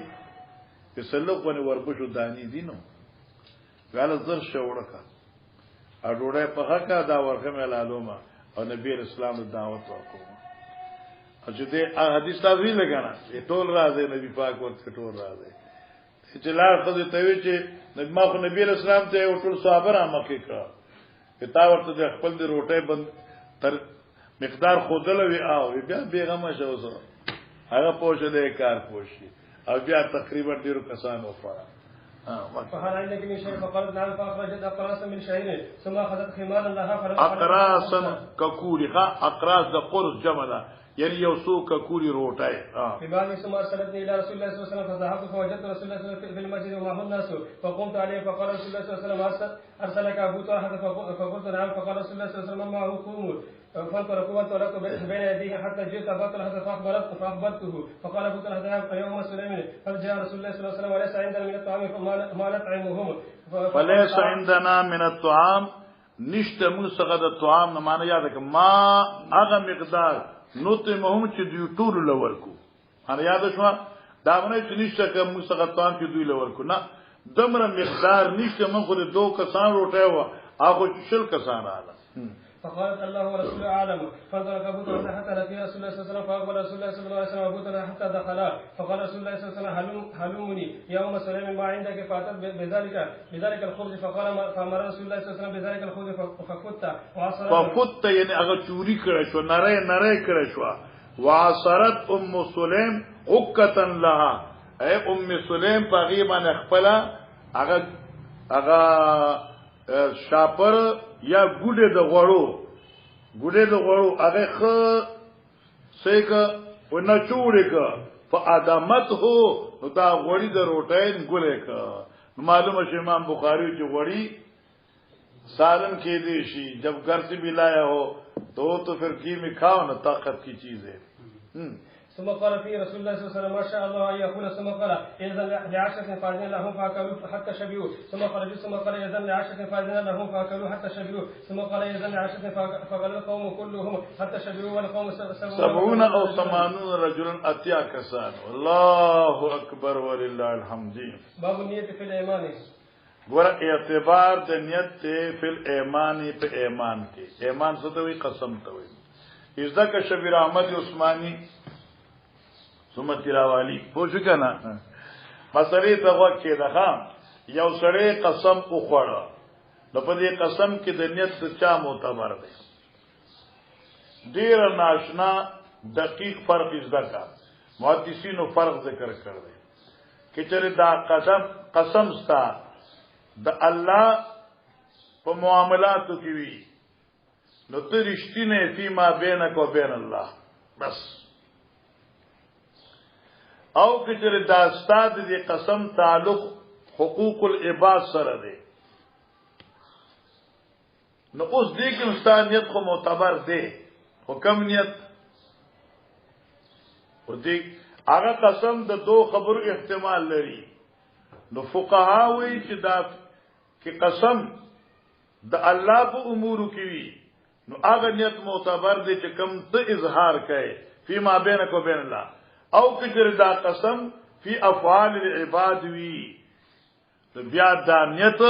په سلوک باندې ورپښو دانی دینو غاله زر شوړکا اډوړې په حقا دا ورکه ملالوما او نبی علیہ السلام دعوت وکړه چې دې حدیث تاسو یې لګانا ټول راځي نبی پاک ورته ټول راځي چې لار خو ته وی چې ما خو نبی اسلام ته ټول صحابه را مخې کړ کتاب ورته د خپل د روټه بند تر مقدار خودل وی او بیا بیغمه شو زه هغه پوښتنه دې کار پوښي او بیا تقریبا ډیرو کسانو وفاره فهل عندك من شيء فقالت نعم فأخرجت أقراصا من شعير ثم أخذت خمارا لها أقراصا ككولي أقراص ده قرص جمع ده يعني يوسو ككولي روتاي في بعض ثم أرسلتني إلى رسول الله صلى الله عليه وسلم فذهبت فوجدت رسول الله صلى الله عليه وسلم في المسجد ومعه الناس فقمت عليه فقال رسول الله صلى الله عليه وسلم أرسلك أبو طلحة فقلت نعم فقال رسول الله صلى الله عليه وسلم معه قوم فانطلقوا وانطلقت بين يديه حتى جئت أبا طلحة فأخبرته فقال أبو طلحة يا أم سليم هل جاء رسول الله صلى الله عليه وسلم وليس عندنا من الطعام فما نطعمهم فليس عندنا من الطعام نشته موږ څنګه د طعام نه معنی یاد کړه ما هغه مقدار نطعمهم چې دوی ټول لور کو هر یاد شو دا باندې چې نشته کوم موږ څنګه طعام چې دوی لور کو نه دمر مقدار نشته موږ د دوه کسان روټه و هغه شل کسان رااله فقالت الله ورسوله اعلم فانطلق ابو طلحه حتى لقي رسول الله صلى الله عليه وسلم فاقبل رسول الله صلى الله عليه وسلم ابو طلحه حتى دخلا فقال رسول الله صلى الله عليه وسلم هلمني يا ام سليم ما عندك فاتت بذلك الخبز فامر رسول الله صلى الله عليه وسلم بذلك الخبز ففت يعني هغه چوری کړه شو نره کړه شو وعصرت ام سليم عقه لها اي ام سليم پاغي باندې خپل هغه شاپر یا ګوډه د غوړو هغه خ سېګه ونه چوړېګه فادمته نو دا غوړي د روټین ګولې کا معلومه شي امام بخاری چې غوړي سالن کې دي شي جب घर से भी लाया हो तो फिर घी में खाओ ना ताकत की चीज है ثم قال فيه رسول الله صلى الله عليه وسلم ما شاء الله ان يكون ثم قال اذن لعشره فاذن لهم فاكلوا حتى شبعوا ثم خرجوا ثم قال اذن لعشره فاذن لهم فاكلوا حتى شبعوا ثم قال اذن لعشره فقال القوم كلهم حتى شبعوا والقوم 70 او 80 رجلا اتيا كسان الله اكبر ولله الحمد باب النيه في الايمان ګور اعتبار د نیت ته فل ایمان په ایمان کې ایمان څه ته وي قسم ته وي اذا کا شبیر احمد عثماني سمت راوالی پوښ کنا مسلې ته وکړه دغه یو سړی قسم وخوړه نو په دې قسم کې د نیت څه چا معتبر دی ډیر ناشنا دقیق فرق ځکه محدثینو فرق ذکر کړی چې چېرې دا قسم ستا د الله په معاملاتو کې وي نو ته رښتینه فيما بينك وبين الله بس او کچره دا استاد دې قسم تعلق حقوق العباد سره دی نو اوس دې کې مستانیت خو معتبر دی حکم نیت او دې هغه قسم د دوه خبرو احتمال لري نو فقها وی چې دا کې قسم د الله په امور کې وي نو هغه نیت معتبر دی چې کوم ته اظهار کړي فيما بينك وبين الله او کجر دا قسم فی افعال العباد وی بیا دا نیت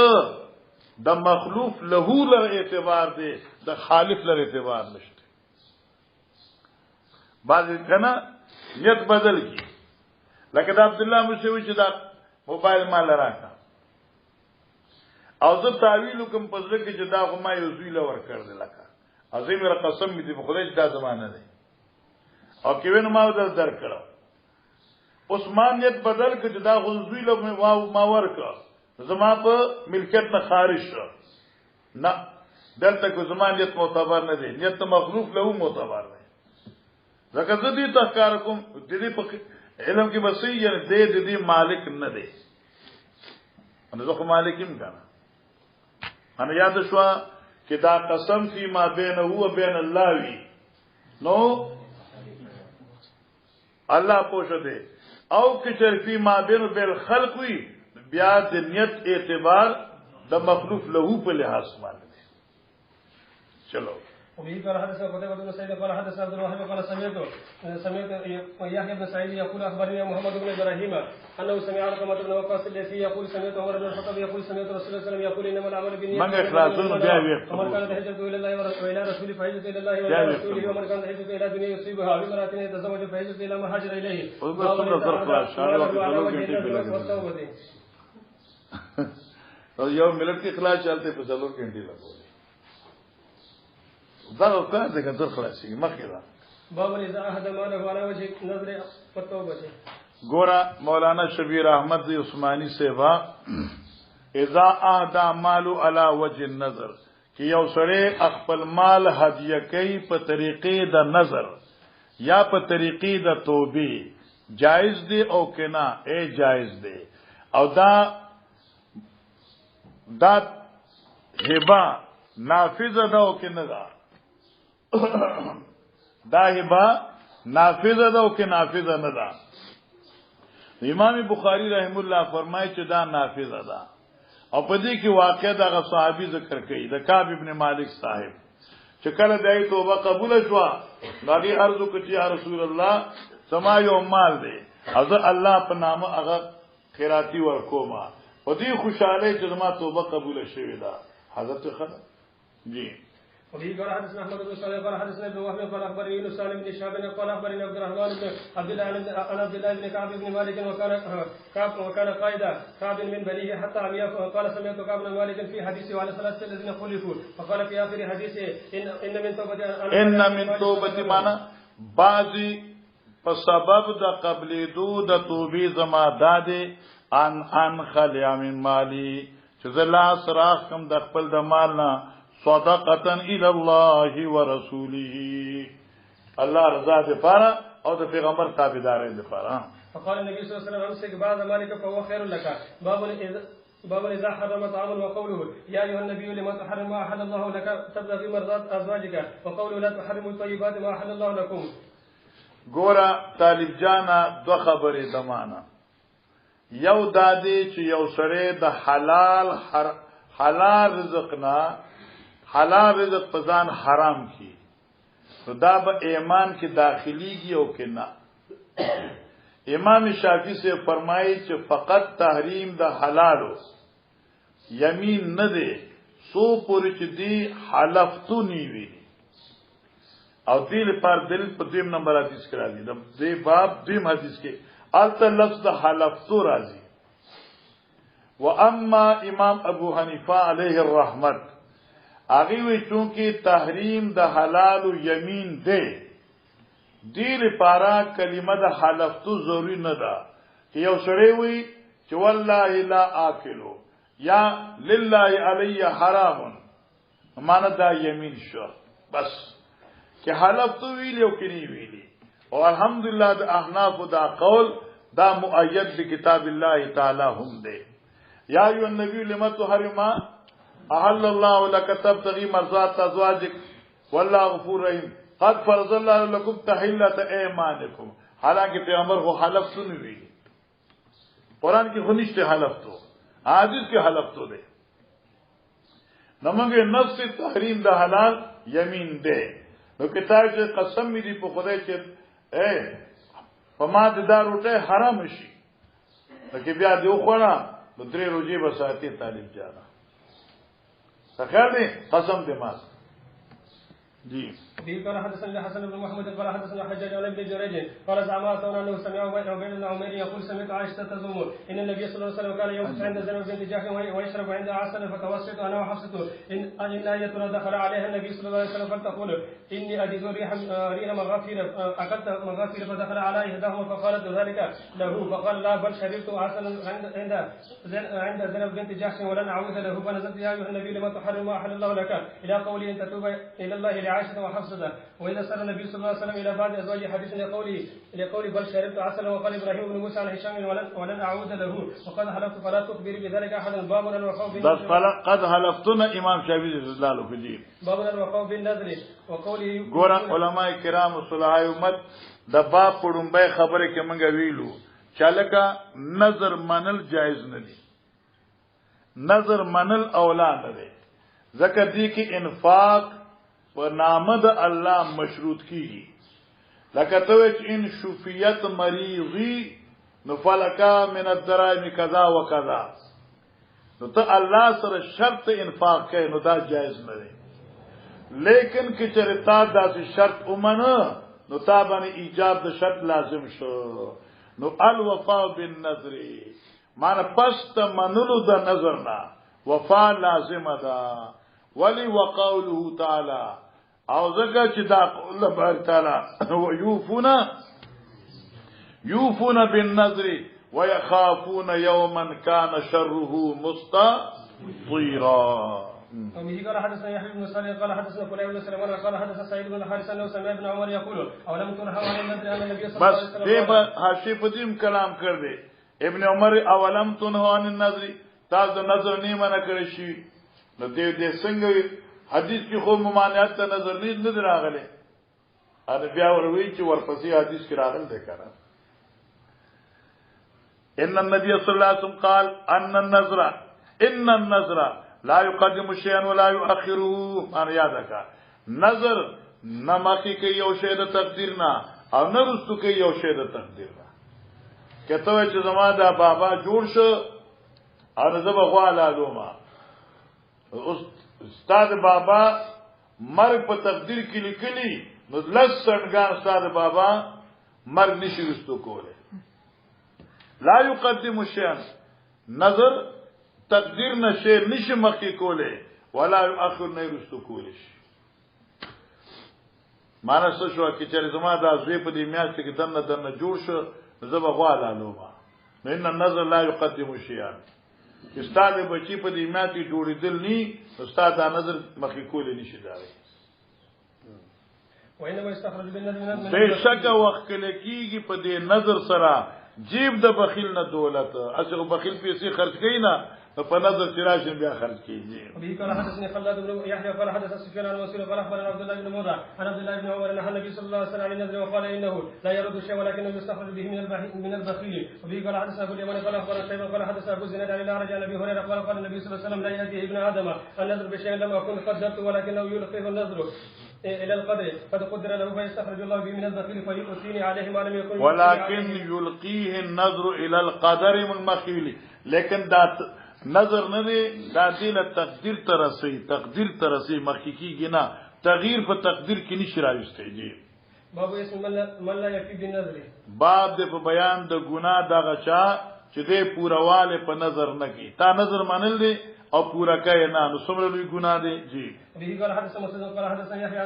د مخلوف له لر اعتبار دی د خالق لر اعتبار نشته بعض کنا نیت بدل کی لکه د عبد الله مسوي چې دا موبایل مال راکا او زه تعویل کوم پزله کې چې دا غما یو زوی لور کړ دې لکه عظیم را قسم دې په خدای دا زمانہ دی او کې ونه ما در کړو عثمانیت بدل کړ دا غزوی له ما ورکا زما په ملکیت نه خارج شو نه دلته کو زمانیت معتبر نه دی نیت مخلوق له معتبر دی ځکه دې تخکار کوم دې په علم کې بسې یعنی دې مالک نه دی ان زه مالکیم کنه انا یاد شو چې دا قسم فی ما بینه و بین الله وی نو الله پوښه دی او کچر فی ما بین بالخلق وی بیا د نیت اعتبار د مخلوق له په لحاظ باندې چلو وبه قال حدثنا قتيبة بن سعيد قال حدثنا عبد الوهاب قال سمعت يحيى بن سعيد يقول اخبرني محمد بن ابراهيم انه سمع علقمة بن وقاص الذي يقول سمعت عمر بن الخطاب يقول سمعت رسول الله صلى الله عليه وسلم يقول انما الاعمال بالنيات ومن كانت هجرته الى الله والى رسوله فهجرته الى الله والى رسوله ومن كانت هجرته الى دنيا يصيبها بامرأة يتزوج فهجرته الى ما هاجر اليه. یو ملت کی خلاص چلتے په څلور غنټې لګول دا کار دې کنه خلاصي مخکې دا باب اذا احد ماله على وجه نظر فتوبه. ګورا مولانا شبیر احمد عثماني سیوا اذا احد مالو على وجه النظر کہ یو سړی خپل مال هدیه کوي په طریقې د نظر یا په طریقې د توبې جائز دی او کنا اے جائز دی او دا هبه نافذه ده او کنه ده دا هبه نافذه ده او کنه نافذه نه ده. امام بخاری رحم الله فرمایي چې دا نافذه ده او په دې کې واقع دغه صحابي ذکر کوي د کعب ابن مالک صاحب چې کله دای توبه قبول شو باقي عرض وکړي یا رسول الله سما یو مال دی او الله په نامه هغه خیراتی ورکوما او دې خوشاله چې ما توبه قبول شوه دا حضرت خدا جی. وفي قال حدثنا احمد بن صالح قال حدثنا ابن وهب قال اخبرني يونس سالم بن شهاب قال اخبرني عبد الرحمن بن عبد الله بن كعب بن مالك وكان قائدا كعب من بنيه حتى عمي قال سمعت كعب بن مالك في حديثه وعلى ثلاثه الذين خلفوا فقال في اخر حديثه ان من توبه معنا بعضي فسبب د قبل دود توبې زما داده ان خلیا من مالی چې زلا سراخ کم د خپل د مال نه صدقه الى الله ورسوله الله رضا دې پاره او د پیغمبر تابعداري دې پاره. فقال النبي صلى الله عليه وسلم امسك بعض مالك فهو خير لك. باب اذا حرم طعام وقوله يا ايها النبي لما تحرم ما احل الله لك تبتغي مرضات ازواجك وقوله لا تحرموا الطيبات ما احل الله لكم. ګورا طالب جانا دو خبرې دمانه یو دادی چې یو سره د حلال رزق نه حلال رزق پزان حرام کی تو دا به ایمان کې داخليږي او کې نه. امام شافعی سے فرمایي چې فقط تحریم د حلالو یمین نه دی سو پوری چې دی حلفتو نیوي او دل پر دل په دیم نمبر حدیث کرا دي د دې باب دیم حدیث کې الته لفظ د حلفتو راځي. و اما امام ابو حنیفه علیه الرحمت هغه وی چونکه تحریم د حلال او یمین دی دی لپاره کلمه د حلفتو ضروری نه ده چې یو سړی وی چې والله لا اکلو یا لله علی حرام معنا دا یمین شو بس کہ حلفتو ویلی او کنی ویلی او الحمدللہ دا احناف دا قول دا مؤید بکتاب اللہ تعالی هم دے. یا ایو النبی لما تحرم احل اللہ لک تبتغی مرضات ازواجک واللہ غفور رحیم قد فرض اللہ لکم تحلت ایمانکم. حالانکہ پیغمبر کو حلفتو نہیں ویلی قرآن کی خنشت حلفتو حدیث کی حلفتو دے نمانگے نفس تحریم دا حلال یمین دے نو کتاب چې قسم می دی په خدای چې په ما د دا روټه حرام شي لکه بیا دی خوړه نو درې روزي بساتي طالب جانا خیر دی قسم دې ما جی. به قال حدثنا حسن بن محمد قال حدثنا حجاج بن ابي جريج قال زعمت انه سمع عبيد بن عمير يقول سمعت عائشه تزوم ان النبي صلى الله عليه وسلم كان يوم عند زينب بنت جحش ويشرب عند عسل فتوسط انا وحفصه ان ايتنا دخل عليها النبي صلى الله عليه وسلم فتقول اني اجد ريح مغافير اكلت مغافير فدخل على احداهما فقالت ذلك له فقال لا بل شربت عسلا عند زينب بنت جحش ولن اعوذ له فنزلت يا ايها النبي لما تحرم ما احل الله لك الى قولي ان تتوب الى الله لعائشه وحفصه. وإذا سأل النبي صلى الله عليه وسلم إلى بعض أزواج حديث لقولي بل شربت عسلا وقال إبراهيم بن موسى عن هشام ولن أعود له وقد حلفت فلا تخبري بذلك أحدا. باب الوفاء بالنذر قد حلفتنا امام شافعي رضي الله عنه. باب الوفاء بالنذر وقوله ګور علماء کرام صلاح امت د باب پړمبه خبره کې مونږ ویلو چالکا نظر منل جائز نه دي نظر منل اولا نه دي ذکر دي کې انفاق په نامه د الله مشروط کیږي لکه ته چې ان شفیت مریضی نو فلکا من الدراهم کذا وکذا نو ته الله سره شرط انفاق کوي نو دا جایز نه دی لیکن که چرتا داسې شرط ومنه نو تا باندې ایجاب د شرط لازم شو نو الوفاء بالنذر معنی پس ته منلو د نظر نه وفا لازم ده ولی وقوله تعالی او زګه چې دا الله بارک تعالی یوفون بالنذر ويخافون يوما كان شره مستطيرا. وبه قال حدثنا يحيى بن صالح قال حدثنا فلان بن سليمان قال حدثنا سعيد بن الحارث انه سمع ابن عمر يقول اولم تنهوا عن النذر ان النبي صلى الله عليه وسلم بس دیبا حاشی پدیم کلام کر دے ابن عمر اولم تنهوا عن النذر تاسو نظر نه منع کړی شي نو دې څنګه حدیث کې خو ممانعت ته نظر نه راغله ار بیا وروي چې ورپسې حدیث کې راغل دی کړه ان النبي صلى الله عليه وسلم قال ان النذر لا يقدم شيئا ولا يؤخره انا یادک نظر نمکی کې یو شی د تقدیر نه او نه رستو کې یو شی د تقدیر نه کته چې زما دا بابا جوړ شو او زه به غواړم علومه استاد بابا مرګ په تقدیر کې لیکلی نو لس سنگان استاد بابا مرګ نشي رستو کوله لا يقدم شيئا نظر تقدیر نشه نشه مخی کوله ولا اخر نه رستو کوله مانه څه شو چې چېرې زما دا زوی په دې میاشت کې دنه جوړ شو زبا غواړه نو ما ان النظر لا يقدم شيئا استاد بچی په دې میاشت کې جوړېدل ني استاد دا نظر مخی کوله نشي داوي وانما استخرج بالنظر من بشک وخت کېږي په دې نظر سره جیب د بخیل نه دولت اصل بخیل پیسې خرج کینا په نظر سراج بیا خرج کیږي ابي قال حدثني خلاد بن يحيى قال حدث سفيان عن وسيل قال اخبرنا عبد الله بن مرة عن عبد الله بن عمر ان النبي صلى الله عليه وسلم عن النذر وقال انه لا يرد شيء ولكنه يستخرج به من البخيل وابي قال حدثنا ابو اليمن قال اخبرنا شيبه قال حدثنا ابو زناد عن الاعرج عن ابي هريره قال النبي صلى الله عليه وسلم لا ياتي ابن ادم النذر بشيء لم اكن قدرته ولكنه يلقيه النذر الى القدر قد قدر له فيستخرج الله به من البخيل فيؤتيني عليه ما لم يكن ولكن يلقيه النذر الى القدر من مخيل لیکن دا نظر نه دی دا دله تقدیر ترسي مخکیږي نه تغییر په تقدیر کې نشي راوستي. باب اسم من لا يكفي بالنظر باب د په بیان د ګناه د غچا چې د پورواله په نظر نه کی تا نظر منل دي او پورا کوي نه نو څومره لوی ګناه دی. جی به قال حدثنا مسلم قال حدثنا يحيى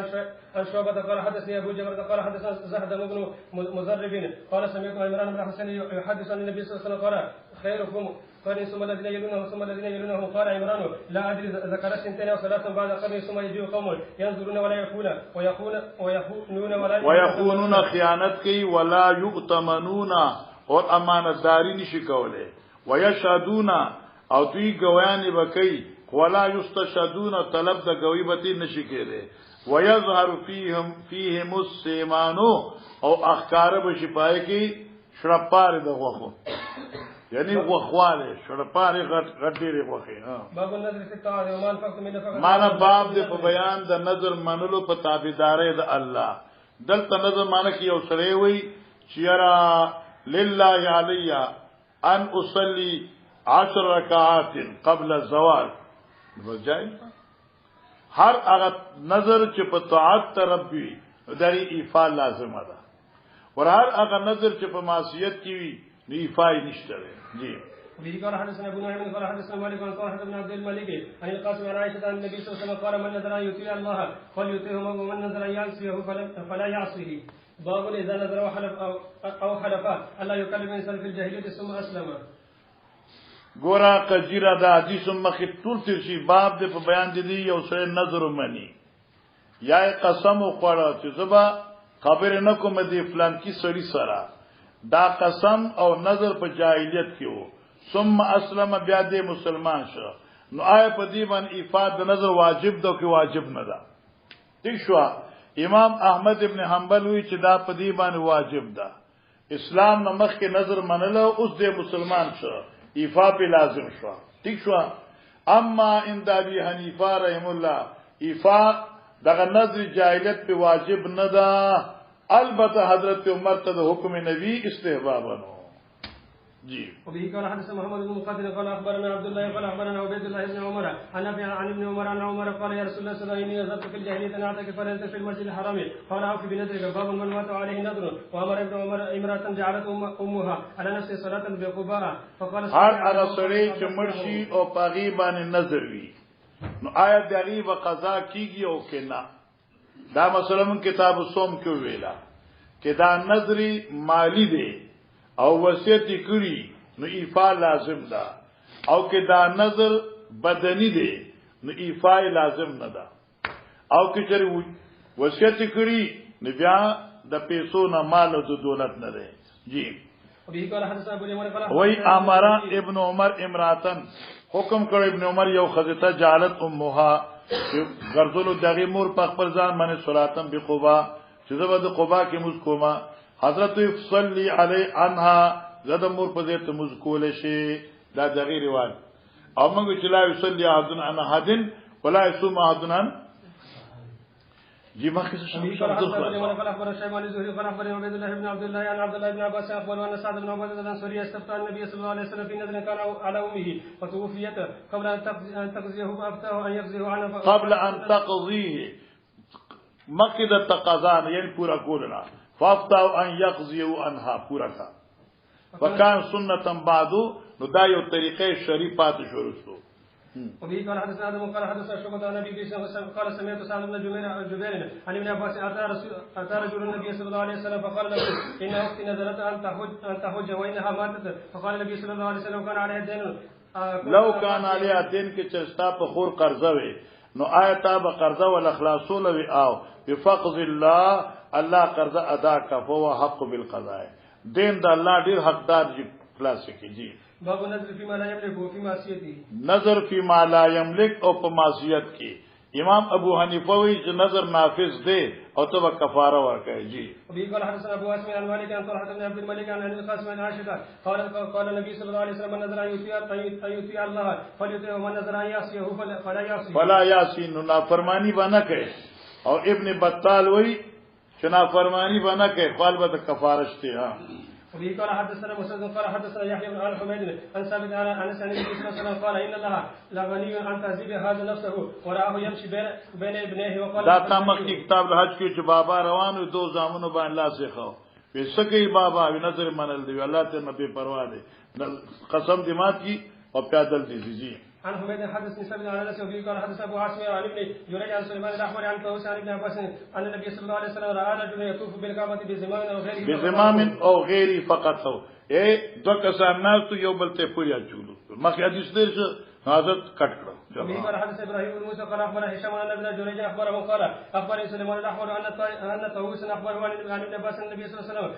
عن شعبة قال حدثني ابو جبر قال حدثنا زهد بن مزرب قال سمعت عمران بن حسين يحدث عن النبي صلى الله عليه وسلم قال خيركم قال ثم الذين يلونه قال عمران لا ادري ذكر سنتين او ثلاثا بعد قرن ثم يجيء قوم ينظرون ولا ويخونون خیانت کوي ولا يؤتمنون اور امانتداری نشي کوله ويشهدون او دوی گواهی وکي ولا يستشهدون طلب د گواہی به نشي کېده ويظهر فيهم السيمان او اخکار به شپای کی شړپار د غوخو یعنی وخواله شړپار غټ ډېری غوخي باب النظر في الطاعه ومان فقط من فقط معنا باب د په بیان د نظر منلو په تابعداري د الله دلته نظر معنا کې یو سره وي چیرا لله علیا ان اصلي 10 رکعات قبل الزوال وجای هر هغه نظر چې په طاعت طرف وي دغه ایفا لازم ده ور هر هغه نظر چې په معصیت کې وي نو ایفای نشته. جی به قال حدثنا ابو نعيم قال حدثنا مالك قال حدثنا عبد الملك عن القاسم عن عائشة عن النبي صلى الله عليه وسلم قال من نذر ان يطيع الله فليطيعه ومن نذر ان يعصيه فلا يعصيه. باب اذا نذر او حلف الا يكلم الانسان في الجاهليه ثم اسلم. ګورا قجیره د حدیث مخې ټول تر شي باب د په بیان دي یو سره نظر منی یا قسم خوړه چې زبا خبر نه کوم دی فلان کی سړی سره دا قسم او نظر په جاهلیت کې وو ثم اسلم بیا د مسلمان شو نو آیا په دې باندې افاد د نظر واجب ده که واجب نه ده؟ ٹھیک شو. امام احمد ابن حنبل وی چې دا په دې باندې واجب ده. اسلام نه مخکې نظر منله اوس د مسلمان شو ایفا په لازم شو. ٹھیک شو. اما ان ابي حنیفه رحم الله ایفا دغه نظر جاهلیت په واجب نه ده البته حضرت عمر ته د حکم نبی استحباب نو جی. وبه قال حدثنا محمد بن مقاتل قال اخبرنا عبد الله قال اخبرنا عبيد الله بن عمر عن ابي عن ابن عمر عن عمر قال يا رسول الله صلى الله عليه وسلم نذرت في الجاهليه ان اعتكف فنزلت في المسجد الحرام قال اوفي بنذرك باب من مات عليه نذر وامر ابن عمر امراه جعلت امها على نفس صلاه بقباء فقال هر هغه سړی چې مرشي او پاغي باندې نظر وي نو آیا دغه و قضا کیږي او کنا دا مثلا من کتاب الصوم کې ویلا کې دا نظر مالی دی او وصیت کړی نو ایفا لازم ده او کې دا نظر بدنی دی نو ایفا لازم نه ده او کې چېرې وصیت کړی نو بیا د پیسو نه مال او د دولت نه ده جی. وی امر ابن عمر امراتن حکم کړ ابن عمر یو خزته جالت امها غرزل دغه مور په خپل ځان باندې صلاتم بقبا چې زبد قبا کې مز کوما حضرت صلی علی عنها زده مور په دې ته مز کول شي دا دغه روایت او موږ چې لا یصلی احدن عن احدن ولا يصوم احدن جی ما کې څه قال اخبر الشيباني الزهري قال اخبر عبد الله بن عبد الله عن عبد الله بن عباس اخبر ان سعد بن عباده الانصاري استفتى النبي صلى الله عليه وسلم في نذر كان على امه فتوفيت قبل ان تقضيه فافتاه ان يقضيه عنها قبل ان تقضيه مقد التقاضان یعنی پورا کولنا فافتاه ان يقضيه عنها پورا کا وکان سنتا بعدو نو دا یو طریقې شریفات شروع شو. وبه قال حدثنا ادم قال حدثنا شعبة عن ابي بكر قال سمعت سعد بن جبير عن ابن عباس اتى رجل النبي صلى الله عليه وسلم فقال له ان اختي نذرت ان تحج وانها ماتت فقال النبي صلى الله عليه وسلم كان عليها دين لو كان عليها دين کې چستا په خور قرضه وي نو آیت به قرضه ول اخلاصول وي او بفقد الله الله قرضه ادا کا فهو حق بالقضاء دین د الله ډیر حقدار جی خلاص کی جی. باب نظر فی ما لا یملک و فی معصیته نظر فی ما لا یملک او په معصیت کې امام ابو حنیفه وی چې نظر نافذ دی او ته کفاره ورکړي جی. ابي قال حدثنا ابو عاصم عن مالك عن طلحه بن عبد الملك عن ابي القاسم عن عائشه قال النبي صلى الله عليه وسلم من نظر ان يطيع الله فليطيع ومن نظر ان يعصيه فلا يعصي نو نافرمانی باندې کوي او ابن بطال وی چې نافرمانی باندې کوي قال به کفاره شته ها. وبه قال حدثنا مسدد قال حدثنا يحيى بن حميد عن ثابت عن انس عن النبي صلى الله عليه وسلم قال ان الله لغني عن تعذيب هذا نفسه وراه يمشي بين ابنيه وقال دا تمخ کتاب الحج کې چې بابا روانو دو زامنو باندې الله سيخو وسکي بابا نظر منل دی الله ته نبي پروا دی قسم دې مات کی او پیادل دي جی. عن حميد حدثني سبيل عن انس وفيه قال حدث ابو عاصم عن ابن جريج عن سليمان الاحمر عن طاووس عن ابن عباس ان النبي صلى الله عليه وسلم راى رجلا يطوف بالكعبه بزمام او غيره فقط هو اے دو کسان ناس تو یو بلته پوریا چولو مخ حدیث دې څه حضرت کټ کړو. وفيه قال حدث ابراهيم بن موسى قال اخبر هشام عن ابن جريج اخبره قال اخبر سليمان الاحمر ان طاووس اخبره عن ابن عباس النبي صلى الله عليه وسلم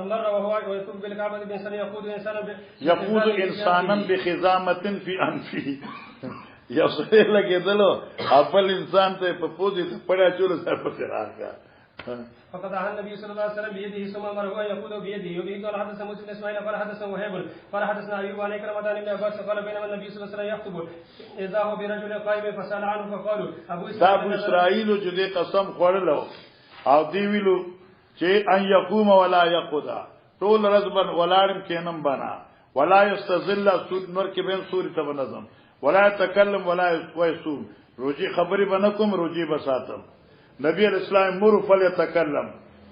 مر وهو يطوف بالكعبه بانسان يقود انسانا بخزامه في انفه یو څه لګیدلو خپل انسان ته په پوزي ته پړیا چول سره په راځه. فقد عن النبي صلى الله عليه وسلم بيده ثم امره ان يقود بيده. وبه قال حدثنا موسى بن اسماعيل قال حدثنا وهيب قال حدثنا ايوب عن كرمة عن ابن عباس قال بينما النبي صلى الله عليه وسلم يخطب اذا هو برجل قائم فسال عنه فقالوا ابو اسرائيل چې دې قسم خوړلو او دی ویلو چې ان يقوم ولا يقود ټول رزبن ولارم کینم بنا ولا يستذل سود نور کې بین سوري ته نظم ولا يتكلم ولا يصوم روجي خبري بنکم روجي بساتم. نبی اسلام مر فليتكلم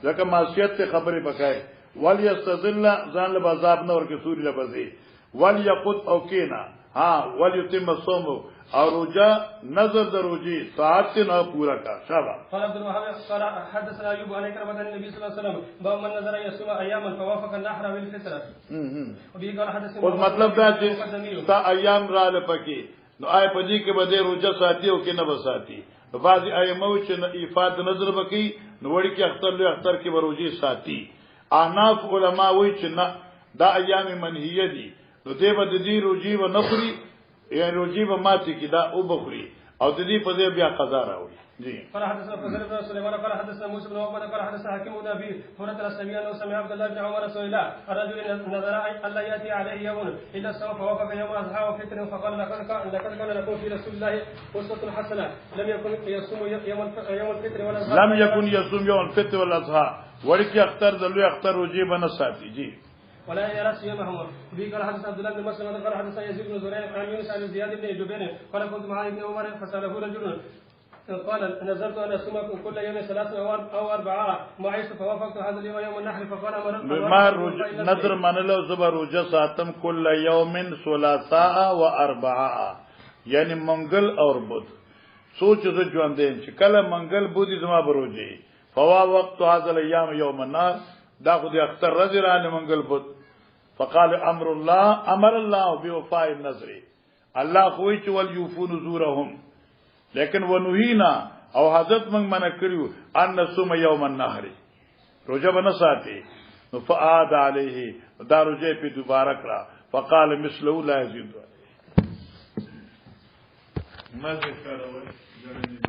ځکه معصیت ته خبري بکای وليستذل ځان له عذاب نور کې سوري لبزي وليقود او کینا ها وليتم الصوم او روجا نظر دروجي ساعت نه پورا کا شابه. قال عبد الوهاب قال حدثنا ايوب عن كرمة النبي صلى الله عليه وسلم باب من نظر يصوم اياما فوافق النحر بالفطره. وبه قال حدثنا او مطلب دا چې تا ایام را لپکی نو آی پدی کې بده روجا ساتي او کې نه بساتي بعضی ائمه چې افاد نظر بکی نو وړي کې اختر له اختر کې بروجي ساتي. احناف علما وایي چې نه دا ایام منهیه دي نو دې بد دي روجي و نخري یا روجي و ماتي کې دا او بخري او د دې په دې بیا قضا راوړي جی قال حدثنا فزر بن سليمان قال حدثنا موسى بن عقبة قال حدثنا حكيم بن ابي هريره الاسلمي انه سمع عبد الله بن عمر رسول الله الرجل نظر الا ياتي عليه يوم الا السوف فوقف يوم اضحى وفطر فقال لقد كان لكم في رسول الله اسوه حسنه لم يكن يصوم يوم الفطر ولا لم يكن يصوم يوم الفطر والاضحى ورکی اختر دلو اختر وجيب نصاتي جی ولا يرى صيامه به قال حدثنا عبد الله بن مسلم قال حدثنا يزيد بن زريع عن يونس عن زياد بن جبير قال كنت مع ابن عمر فساله رجل قال نزلت ان اصوم كل يوم 3 او 4 ما عشت فوافقت هذا اليوم يوم النحر فقال ما نذر من لو زبر وجساتم كل يوم 3 و 4 یعنی منگل اور بدھ سوچ ز ژوندین چې کله منگل بودی زما بروجي فوافقت هذا الايام يوم النار دا خو دې اختر رضی منگل بدھ فقال امر الله بوفاء النذر الله خوې چې ول يوفون نذورهم لیکن ونهینا او حضرت من منع کړیو ان نصوم یوم النحر روزه بنساتی فعاد علیه دا روزه په دوباره کړه فقال مثله لا يزيد ما ذکر